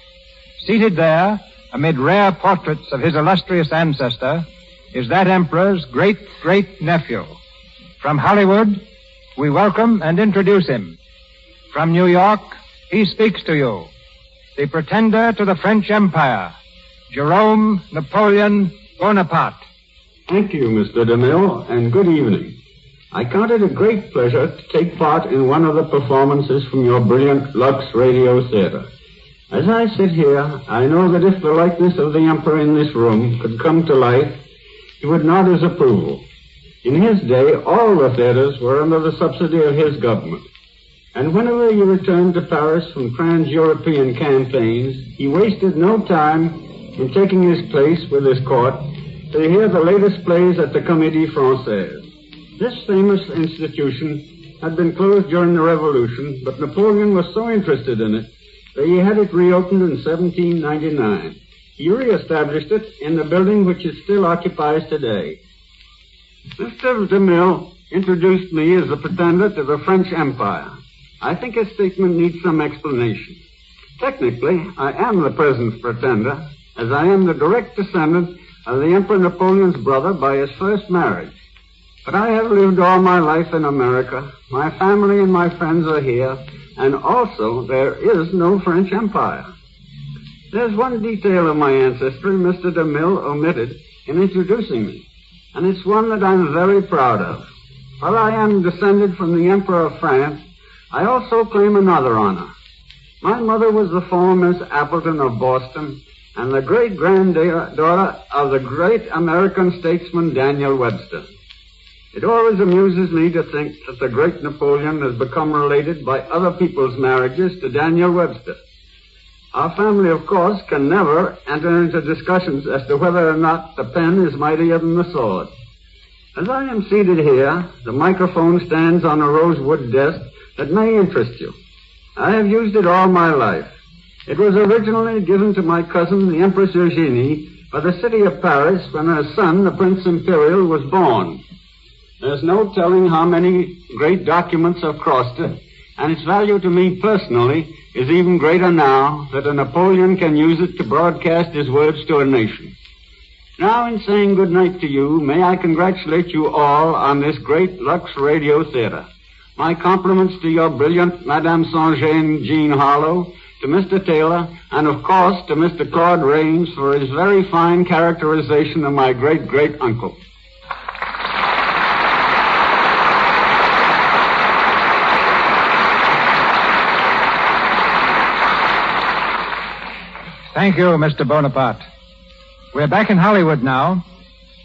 Seated there, amid rare portraits of his illustrious ancestor, is that emperor's great-great-nephew. From Hollywood, we welcome and introduce him. From New York, he speaks to you. The pretender to the French Empire, Jerome Napoleon Bonaparte.
Thank you, Mr. DeMille, and good evening. I count it a great pleasure to take part in one of the performances from your brilliant Lux Radio Theater. As I sit here, I know that if the likeness of the Emperor in this room could come to life, he would nod his approval. In his day, all the theaters were under the subsidy of his government. And whenever he returned to Paris from trans-European campaigns, he wasted no time in taking his place with his court to hear the latest plays at the Comédie Française. This famous institution had been closed during the Revolution, but Napoleon was so interested in it that he had it reopened in 1799. He reestablished it in the building which it still occupies today. Mr. DeMille introduced me as the pretender to the French Empire. I think his statement needs some explanation. Technically, I am the present pretender, as I am the direct descendant of the Emperor Napoleon's brother by his first marriage. But I have lived all my life in America. My family and my friends are here, and also there is no French Empire. There's one detail of my ancestry Mr. DeMille omitted in introducing me, and it's one that I'm very proud of. While I am descended from the Emperor of France, I also claim another honor. My mother was the former Miss Appleton of Boston and the great-granddaughter of the great American statesman Daniel Webster. It always amuses me to think that the great Napoleon has become related by other people's marriages to Daniel Webster. Our family, of course, can never enter into discussions as to whether or not the pen is mightier than the sword. As I am seated here, the microphone stands on a rosewood desk that may interest you. I have used it all my life. It was originally given to my cousin, the Empress Eugenie, by the city of Paris when her son, the Prince Imperial, was born. There's no telling how many great documents have crossed it, and its value to me personally is even greater now that a Napoleon can use it to broadcast his words to a nation. Now, in saying good night to you, may I congratulate you all on this great Lux Radio Theater. My compliments to your brilliant Madame Saint-Jean, Jean Harlow, to Mr. Taylor, and of course to Mr. Claude Rains for his very fine characterization of my great-great-uncle.
Thank you, Mr. Bonaparte. We're back in Hollywood now,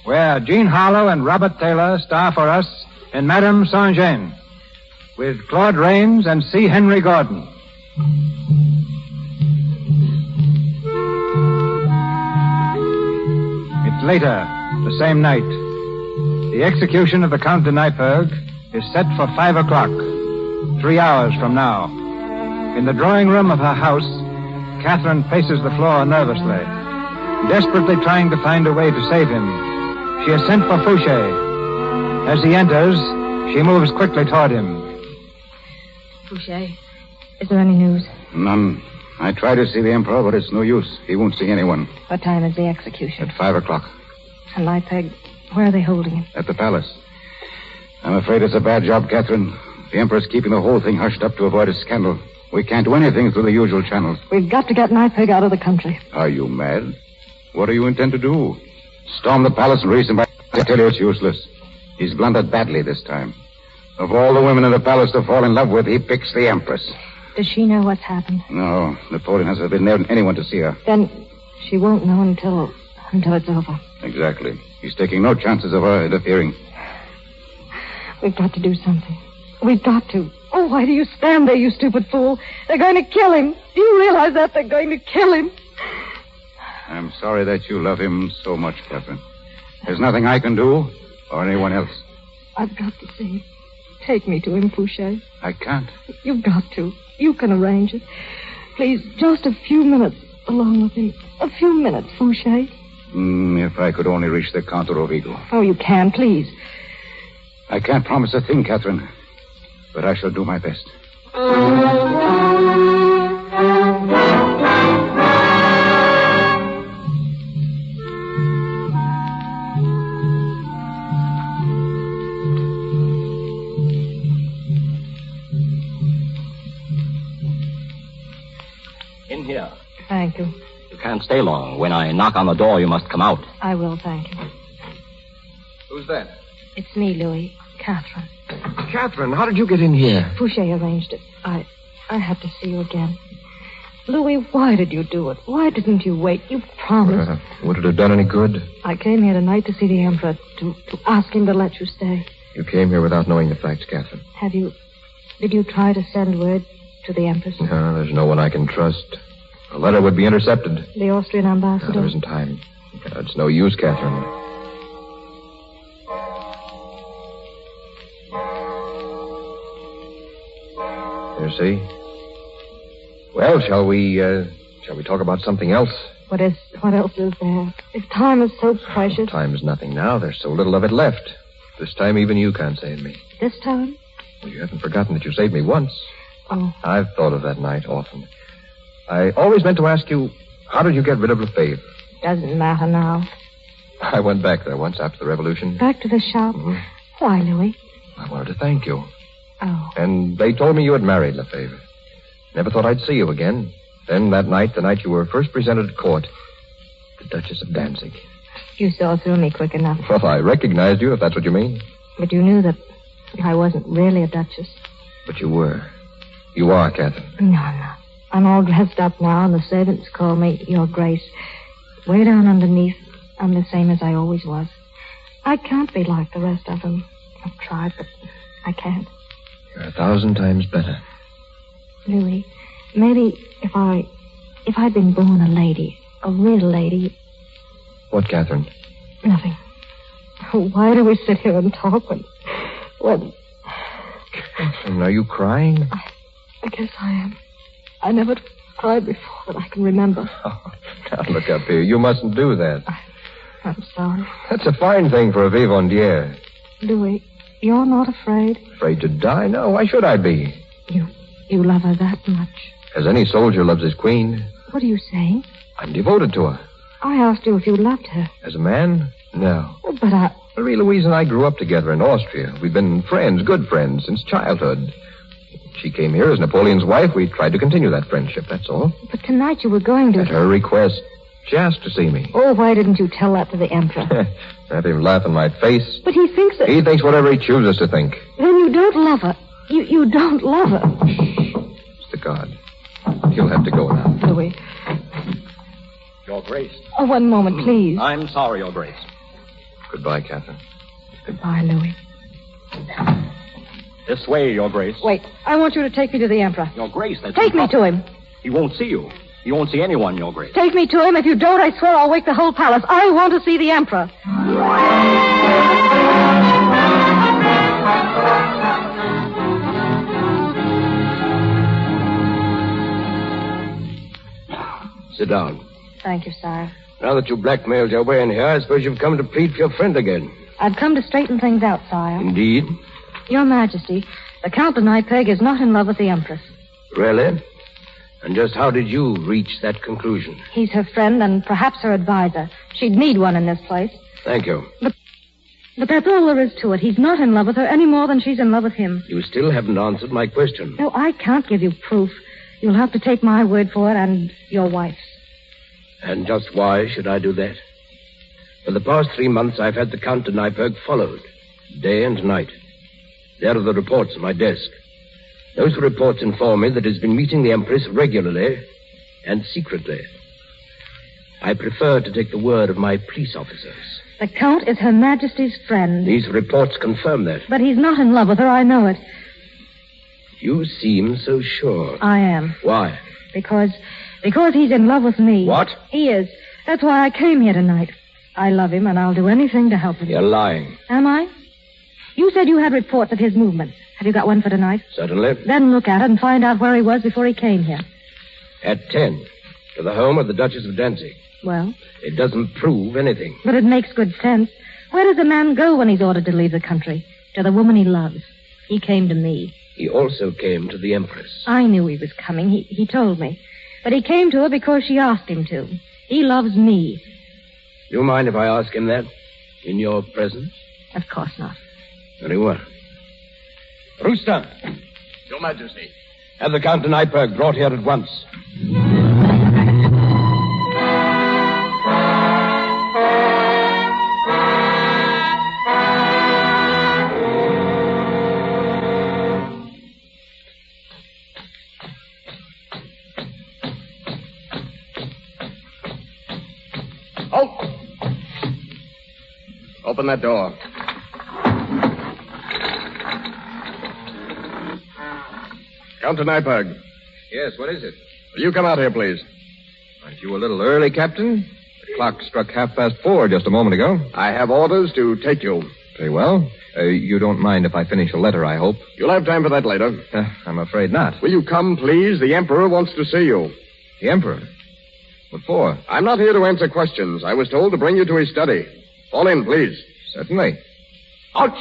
where Jean Harlow and Robert Taylor star for us in Madame Saint-Jean, with Claude Rains and C. Henry Gordon. It's later, the same night. The execution of the Count de Neipperg is set for 5 o'clock, 3 hours from now. In the drawing room of her house, Catherine paces the floor nervously, desperately trying to find a way to save him. She has sent for Fouché. As he enters, she moves quickly toward him.
Fouché, is there any news?
None. I tried to see the Emperor, but it's no use. He won't see anyone.
What time is the execution?
At 5 o'clock.
And Neipperg, where are they holding him?
At the palace. I'm afraid it's a bad job, Catherine. The Emperor's keeping the whole thing hushed up to avoid a scandal. We can't do anything through the usual channels.
We've got to get Neipperg out of the country.
Are you mad? What do you intend to do? Storm the palace and raise him by... I tell you it's useless. He's blundered badly this time. Of all the women in the palace to fall in love with, he picks the Empress.
Does she know what's happened?
No. Napoleon has forbidden anyone to see her.
Then she won't know until it's over.
Exactly. He's taking no chances of her interfering.
We've got to do something. We've got to. Oh, why do you stand there, you stupid fool? They're going to kill him. Do you realize that? They're going to kill him.
I'm sorry that you love him so much, Catherine. There's nothing I can do, or anyone else.
I've got to see him. Take me to him, Fouché.
I can't.
You've got to. You can arrange it. Please, just a few minutes alone with him. A few minutes, Fouché.
If I could only reach the Count de Rovigo.
Oh, you can, please.
I can't promise a thing, Catherine, but I shall do my best.
In here.
Thank you.
You can't stay long. When I knock on the door, you must come out.
I will, thank you.
Who's that?
It's me, Louis. Catherine.
Catherine, how did you get in here?
Fouché arranged it. I had to see you again. Louis, why did you do it? Why didn't you wait? You promised.
Would it have done any good?
I came here tonight to see the Emperor, to ask him to let you stay.
You came here without knowing the facts, Catherine.
Did you try to send word to the Empress?
No, there's no one I can trust. A letter would be intercepted.
The Austrian ambassador?
No, there isn't time. It's no use, Catherine. You see? Well, shall we talk about something else?
What else is there? If time is so precious.
Time is nothing now. There's so little of it left. This time even you can't save me.
This time?
Well, you haven't forgotten that you saved me once.
Oh.
I've thought of that night often. I always meant to ask you, how did you get rid of Lefebvre?
Doesn't matter now.
I went back there once after the revolution.
Back to the shop?
Mm-hmm.
Why, Louis?
I wanted to thank you.
Oh.
And they told me you had married Lefebvre. Never thought I'd see you again. Then that night, the night you were first presented at court, the Duchess of Danzig.
You saw through me quick enough.
Well, I recognized you, if that's what you mean.
But you knew that I wasn't really a duchess.
But you were. You are, Catherine.
No. I'm all dressed up now, and the servants call me Your Grace. Way down underneath, I'm the same as I always was. I can't be like the rest of them. I've tried, but I can't.
You're 1,000 times better.
Louis, maybe if I'd been born a lady, a real lady...
What, Catherine?
Nothing. Why do we sit here and talk when...
Catherine, are you crying?
I guess I am. I never cried before that I can remember.
Oh, now look up here. You mustn't do that.
I'm sorry.
That's a fine thing for a vivandière.
Louis, you're not afraid?
Afraid to die? No, why should I be?
You love her that much?
As any soldier loves his queen.
What are you saying?
I'm devoted to her.
I asked you if you loved her.
As a man? No.
Oh, but
Marie-Louise and I grew up together in Austria. We've been friends, good friends, since childhood. She came here as Napoleon's wife. We tried to continue that friendship, that's all.
But tonight you were going to...
At her request. She asked to see me.
Oh, why didn't you tell that to the Emperor?
Have him laugh in my face.
But he thinks that...
He thinks whatever he chooses to think.
Then you don't love her. You don't love her.
Mr. Guard. You'll have to go now.
Louis.
Your Grace.
Oh, one moment, please.
I'm sorry, Your Grace.
Goodbye, Catherine.
Goodbye, Louis.
This way, Your Grace.
Wait. I want you to take me to the Emperor.
Your Grace, that's...
Take me to him.
He won't see you. He won't see anyone, Your Grace.
Take me to him. If you don't, I swear I'll wake the whole palace. I want to see the Emperor.
Sit down.
Thank you, sire.
Now that you blackmailed your way in here, I suppose you've come to plead for your friend again.
I've come to straighten things out, sire.
Indeed?
Your Majesty, the Count de Neipperg is not in love with the Empress.
Really? And just how did you reach that conclusion?
He's her friend and perhaps her advisor. She'd need one in this place.
Thank you.
But that's all there is to it. He's not in love with her any more than she's in love with him.
You still haven't answered my question.
No, I can't give you proof. You'll have to take my word for it and your wife's.
And just why should I do that? For the past 3 months, I've had the Count de Neipperg followed, day and night. There are the reports on my desk. Those reports inform me that he's been meeting the Empress regularly and secretly. I prefer to take the word of my police officers.
The Count is Her Majesty's friend.
These reports confirm that.
But he's not in love with her, I know it.
You seem so sure.
I am.
Why?
Because he's in love with me.
What?
He is. That's why I came here tonight. I love him, and I'll do anything to help him.
You're lying.
Am I? You said you had reports of his movements. Have you got one for tonight?
Certainly.
Then look at it and find out where he was before he came here.
At 10, to the home of the Duchess of Danzig.
Well?
It doesn't prove anything.
But it makes good sense. Where does a man go when he's ordered to leave the country? To the woman he loves. He came to me.
He also came to the Empress.
I knew he was coming. He told me. But he came to her because she asked him to. He loves me.
You mind if I ask him that? In your presence?
Of course not.
Very well. Rooster.
Your Majesty.
Have the Count de Nyberg brought here at once.
Halt! Open that door. Count de Nyberg.
Yes, what is it?
Will you come out here, please?
Aren't you a little early, Captain? The clock struck 4:30 just a moment ago.
I have orders to take you.
Very well. You don't mind if I finish a letter, I hope.
You'll have time for that later.
I'm afraid not.
Will you come, please? The Emperor wants to see you.
The Emperor? What for?
I'm not here to answer questions. I was told to bring you to his study. Fall in, please.
Certainly.
Ouch!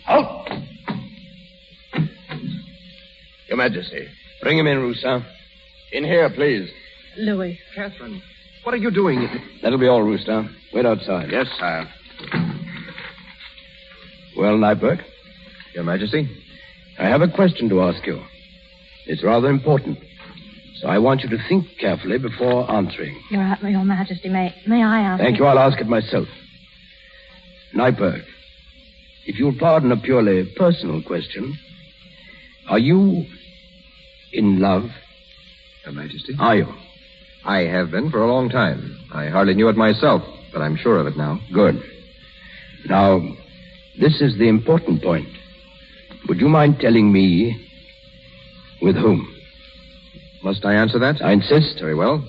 Halt! Your Majesty.
Bring him in, Rooster.
In here, please.
Louis.
Catherine, what are you doing?
That'll be all, Rooster. Wait outside.
Yes, sire.
Well, Nyberg?
Your Majesty?
I have a question to ask you. It's rather important. So I want you to think carefully before answering.
Your Majesty, may I ask?
Thank you. I'll ask it myself. Nyberg, if you'll pardon a purely personal question, are you in love?
Your Majesty?
Are you?
I have been for a long time. I hardly knew it myself, but I'm sure of it now.
Good. Now, this is the important point. Would you mind telling me with whom?
Must I answer that?
I insist.
Very well.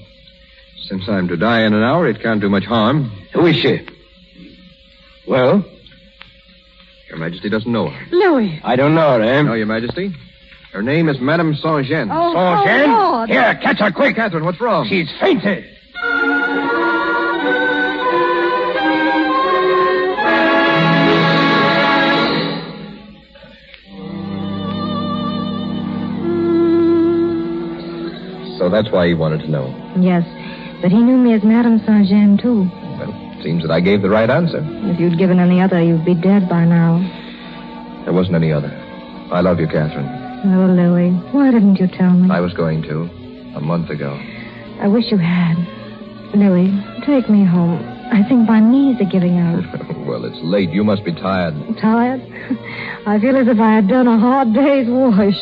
Since I'm to die in an hour, it can't do much harm.
Who is she? Well?
Your Majesty doesn't know her.
Louis.
I don't know her, eh?
No, Your Majesty. Her name is Madame Saint-Jean.
Saint-Jean?
Lord.
Here, catch her quick.
Catherine, what's wrong?
She's fainted.
So that's why he wanted to know.
Yes, but he knew me as Madame Saint-Jean, too.
Well, seems that I gave the right answer.
If you'd given any other, you'd be dead by now.
There wasn't any other. I love you, Catherine.
Oh, Louis, why didn't you tell me?
I was going to, a month ago.
I wish you had. Louis, take me home. I think my knees are giving out.
Well, it's late. You must be tired.
Tired? I feel as if I had done a hard day's wash.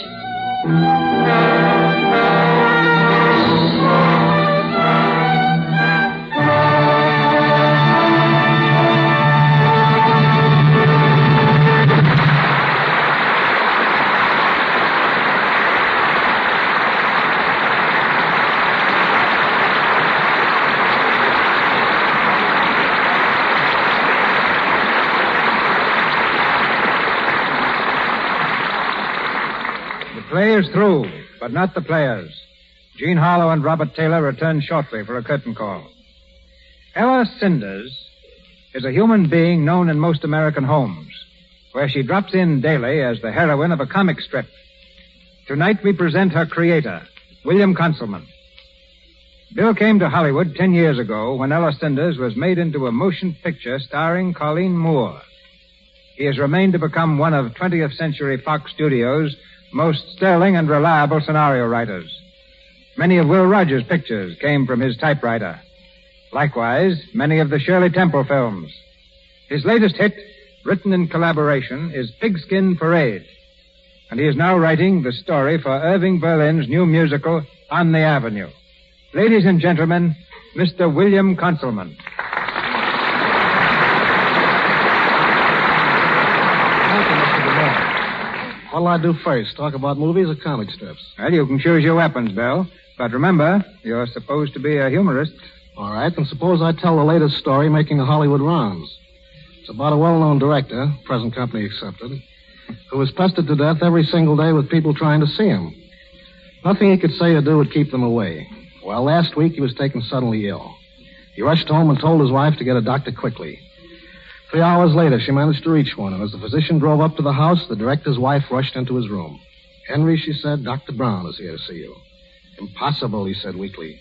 The play is through, but not the players. Jean Harlow and Robert Taylor return shortly for a curtain call. Ella Cinders is a human being known in most American homes, where she drops in daily as the heroine of a comic strip. Tonight we present her creator, William Conselman. Bill came to Hollywood 10 years ago when Ella Cinders was made into a motion picture starring Colleen Moore. He has remained to become one of 20th Century Fox Studios' most sterling and reliable scenario writers. Many of Will Rogers' pictures came from his typewriter. Likewise, many of the Shirley Temple films. His latest hit, written in collaboration, is Pigskin Parade. And he is now writing the story for Irving Berlin's new musical, On the Avenue. Ladies and gentlemen, Mr. William Conselman.
What'll I do first? Talk about movies or comic strips?
Well, you can choose your weapons, Bill. But remember, you're supposed to be a humorist.
All right, then suppose I tell the latest story making the Hollywood rounds. It's about a well-known director, present company accepted, who was pestered to death every single day with people trying to see him. Nothing he could say or do would keep them away. Well, last week he was taken suddenly ill. He rushed home and told his wife to get a doctor quickly. 3 hours later, she managed to reach one, and as the physician drove up to the house, the director's wife rushed into his room. "Henry," she said, "Dr. Brown is here to see you." "Impossible," he said weakly.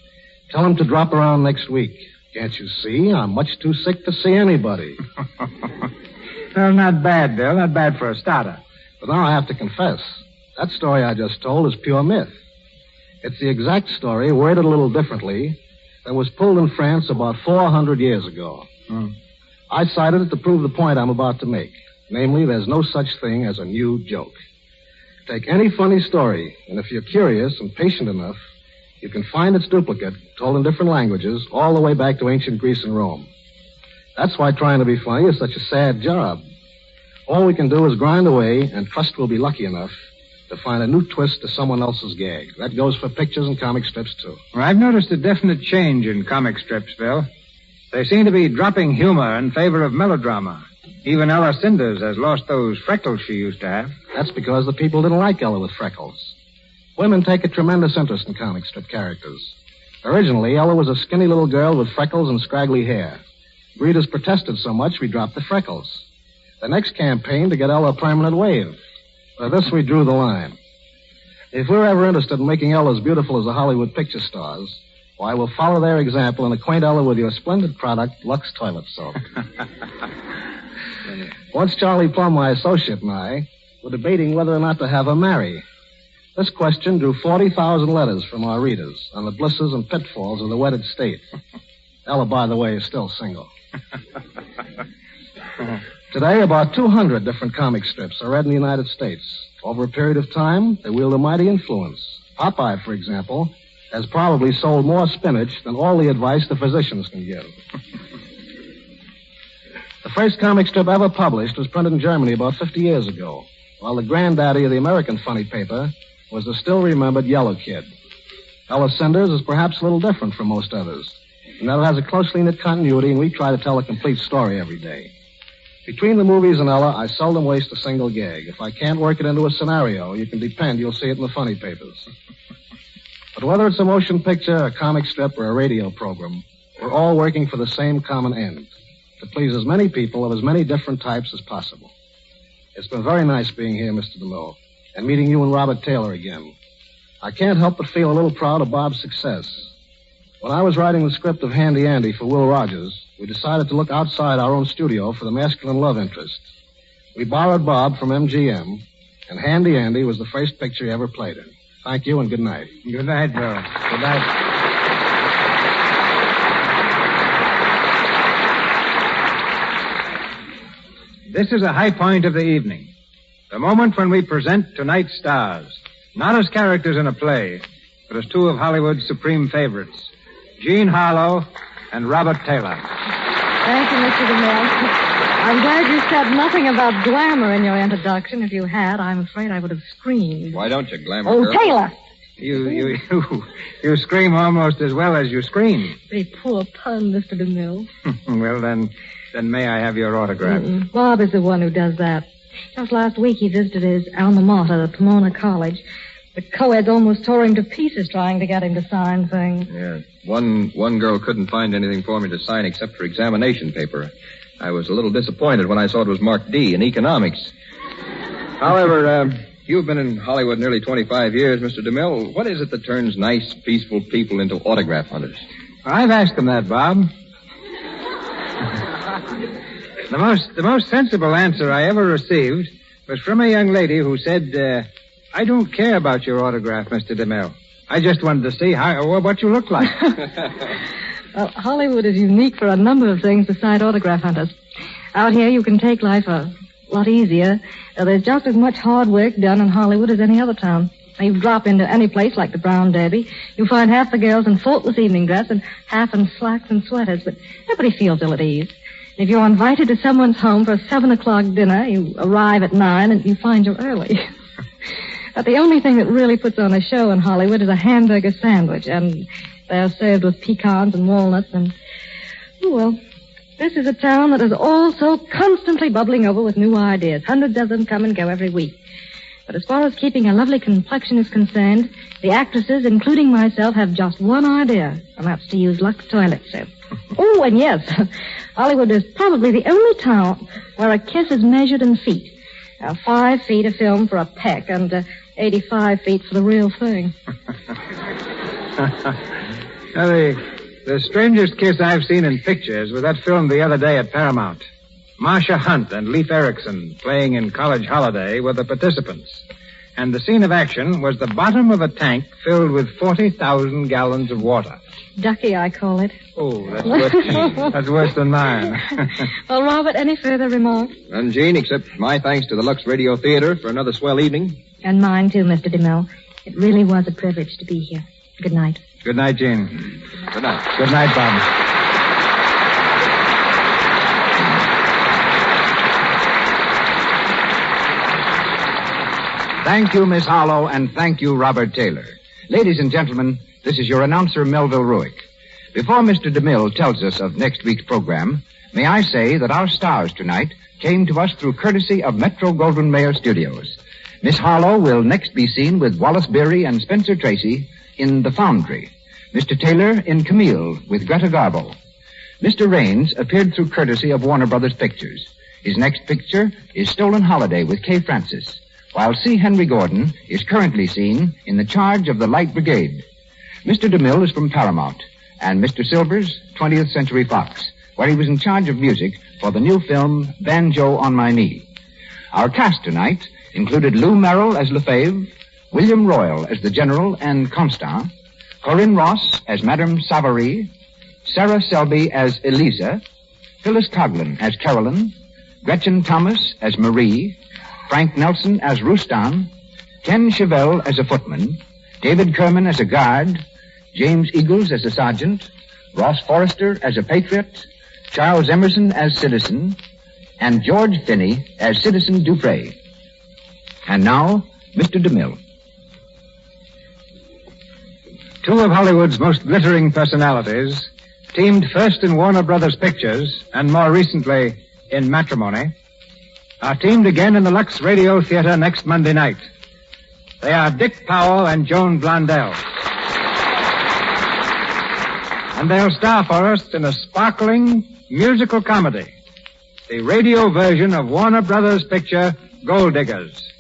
"Tell him to drop around next week. Can't you see? I'm much too sick to see anybody."
Well, not bad, Bill. Not bad for a starter.
But now I have to confess, that story I just told is pure myth. It's the exact story, worded a little differently, that was pulled in France about 400 years ago. I cited it to prove the point I'm about to make. Namely, there's no such thing as a new joke. Take any funny story, and if you're curious and patient enough, you can find its duplicate, told in different languages, all the way back to ancient Greece and Rome. That's why trying to be funny is such a sad job. All we can do is grind away and trust we'll be lucky enough to find a new twist to someone else's gag. That goes for pictures and comic strips, too.
Well, I've noticed a definite change in comic strips, Bill. They seem to be dropping humor in favor of melodrama. Even Ella Cinders has lost those freckles she used to have.
That's because the people didn't like Ella with freckles. Women take a tremendous interest in comic strip characters. Originally, Ella was a skinny little girl with freckles and scraggly hair. Readers protested so much, we dropped the freckles. The next campaign to get Ella a permanent wave. For this, we drew the line. If we're ever interested in making Ella as beautiful as the Hollywood picture stars, why, we'll follow their example and acquaint Ella with your splendid product, Lux Toilet Soap. Once Charlie Plum, my associate, and I were debating whether or not to have her marry. This question drew 40,000 letters from our readers on the blisses and pitfalls of the wedded state. Ella, by the way, is still single. Today, about 200 different comic strips are read in the United States. Over a period of time, they wield a mighty influence. Popeye, for example, has probably sold more spinach than all the advice the physicians can give. The first comic strip ever published was printed in Germany about 50 years ago, while the granddaddy of the American funny paper was the still-remembered Yellow Kid. Ella Cinders is perhaps a little different from most others, in that it has a closely knit continuity, and we try to tell a complete story every day. Between the movies and Ella, I seldom waste a single gag. If I can't work it into a scenario, you can depend you'll see it in the funny papers. But whether it's a motion picture, a comic strip, or a radio program, we're all working for the same common end, to please as many people of as many different types as possible. It's been very nice being here, Mr. DeMille, and meeting you and Robert Taylor again. I can't help but feel a little proud of Bob's success. When I was writing the script of Handy Andy for Will Rogers, we decided to look outside our own studio for the masculine love interest. We borrowed Bob from MGM, and Handy Andy was the first picture he ever played in. Thank you and good night.
Good night, Bill. Good night. This is a high point of the evening. The moment when we present tonight's stars. Not as characters in a play, but as two of Hollywood's supreme favorites. Jean Harlow and Robert Taylor.
Thank you, Mr. DeMille. I'm glad you said nothing about glamour in your introduction. If you had, I'm afraid I would have screamed.
Why don't you, glamour
Oh,
girl?
Taylor!
You scream almost as well as you scream.
Pretty poor pun, Mr. DeMille.
Well, then may I have your autograph?
Bob is the one who does that. Just last week he visited his alma mater, the Pomona College. The co-eds almost tore him to pieces trying to get him to sign things.
Yeah. One girl couldn't find anything for me to sign except for examination paper. I was a little disappointed when I saw it was marked D in economics. However, you've been in Hollywood nearly 25 years, Mr. DeMille. What is it that turns nice, peaceful people into autograph hunters?
I've asked them that, Bob. The most sensible answer I ever received was from a young lady who said, I don't care about your autograph, Mr. DeMille. I just wanted to see what you look like.
Well, Hollywood is unique for a number of things besides autograph hunters. Out here, you can take life a lot easier. There's just as much hard work done in Hollywood as any other town. Now, you drop into any place like the Brown Derby, you find half the girls in faultless evening dress and half in slacks and sweaters, but nobody feels ill at ease. If you're invited to someone's home for a 7 o'clock dinner, you arrive at 9 and you find you're early. But the only thing that really puts on a show in Hollywood is a hamburger sandwich, and they're served with pecans and walnuts and... Oh, well, this is a town that is also constantly bubbling over with new ideas. Hundreds of them come and go every week. But as far as keeping a lovely complexion is concerned, the actresses, including myself, have just one idea, and that's to use Lux toilet soap. Oh, and yes, Hollywood is probably the only town where a kiss is measured in feet. 5 feet of film for a peck and 85 feet for the real thing.
Now, the strangest kiss I've seen in pictures was that film the other day at Paramount. Marsha Hunt and Leif Erikson playing in College Holiday were the participants. And the scene of action was the bottom of a tank filled with 40,000 gallons of water.
Ducky, I call it.
Oh, that's worse than mine.
Well, Robert, any further remarks?
None, Jean, except my thanks to the Lux Radio Theater for another swell evening.
And mine, too, Mr. DeMille. It really was a privilege to be here. Good night.
Good night, Jean.
Good night.
Good night, Bob.
Thank you, Miss Harlow, and thank you, Robert Taylor. Ladies and gentlemen, this is your announcer, Melville Ruick. Before Mr. DeMille tells us of next week's program, may I say that our stars tonight came to us through courtesy of Metro-Goldwyn-Mayer Studios. Miss Harlow will next be seen with Wallace Beery and Spencer Tracy in The Foundry. Mr. Taylor in Camille with Greta Garbo. Mr. Raines appeared through courtesy of Warner Brothers Pictures. His next picture is Stolen Holiday with Kay Francis, while C. Henry Gordon is currently seen in the charge of the Light Brigade. Mr. DeMille is from Paramount, and Mr. Silvers, 20th Century Fox, where he was in charge of music for the new film Banjo on My Knee. Our cast tonight included Lou Merrill as Lefebvre, William Royal as the General and Constant, Corinne Ross as Madame Savary, Sarah Selby as Eliza, Phyllis Coughlin as Carolyn, Gretchen Thomas as Marie, Frank Nelson as Rustan, Ken Chevelle as a footman, David Kerman as a guard, James Eagles as a sergeant, Ross Forrester as a patriot, Charles Emerson as citizen, and George Finney as Citizen Dupre. And now, Mr. DeMille.
Two of Hollywood's most glittering personalities, teamed first in Warner Brothers Pictures and more recently in Matrimony, are teamed again in the Lux Radio Theater next Monday night. They are Dick Powell and Joan Blondell. And they'll star for us in a sparkling musical comedy, the radio version of Warner Brothers' picture Gold Diggers.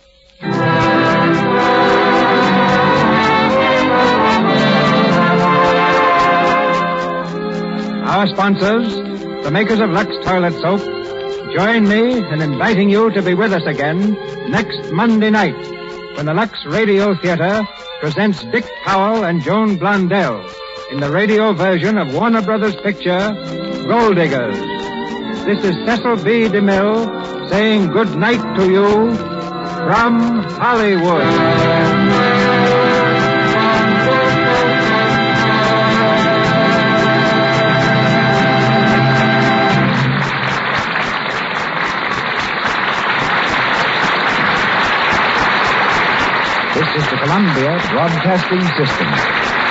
Our sponsors, the makers of Lux Toilet Soap, join me in inviting you to be with us again next Monday night when the Lux Radio Theater presents Dick Powell and Joan Blondell in the radio version of Warner Brothers' picture Gold Diggers. This is Cecil B. DeMille saying good night to you from Hollywood.
This is the Columbia Broadcasting System.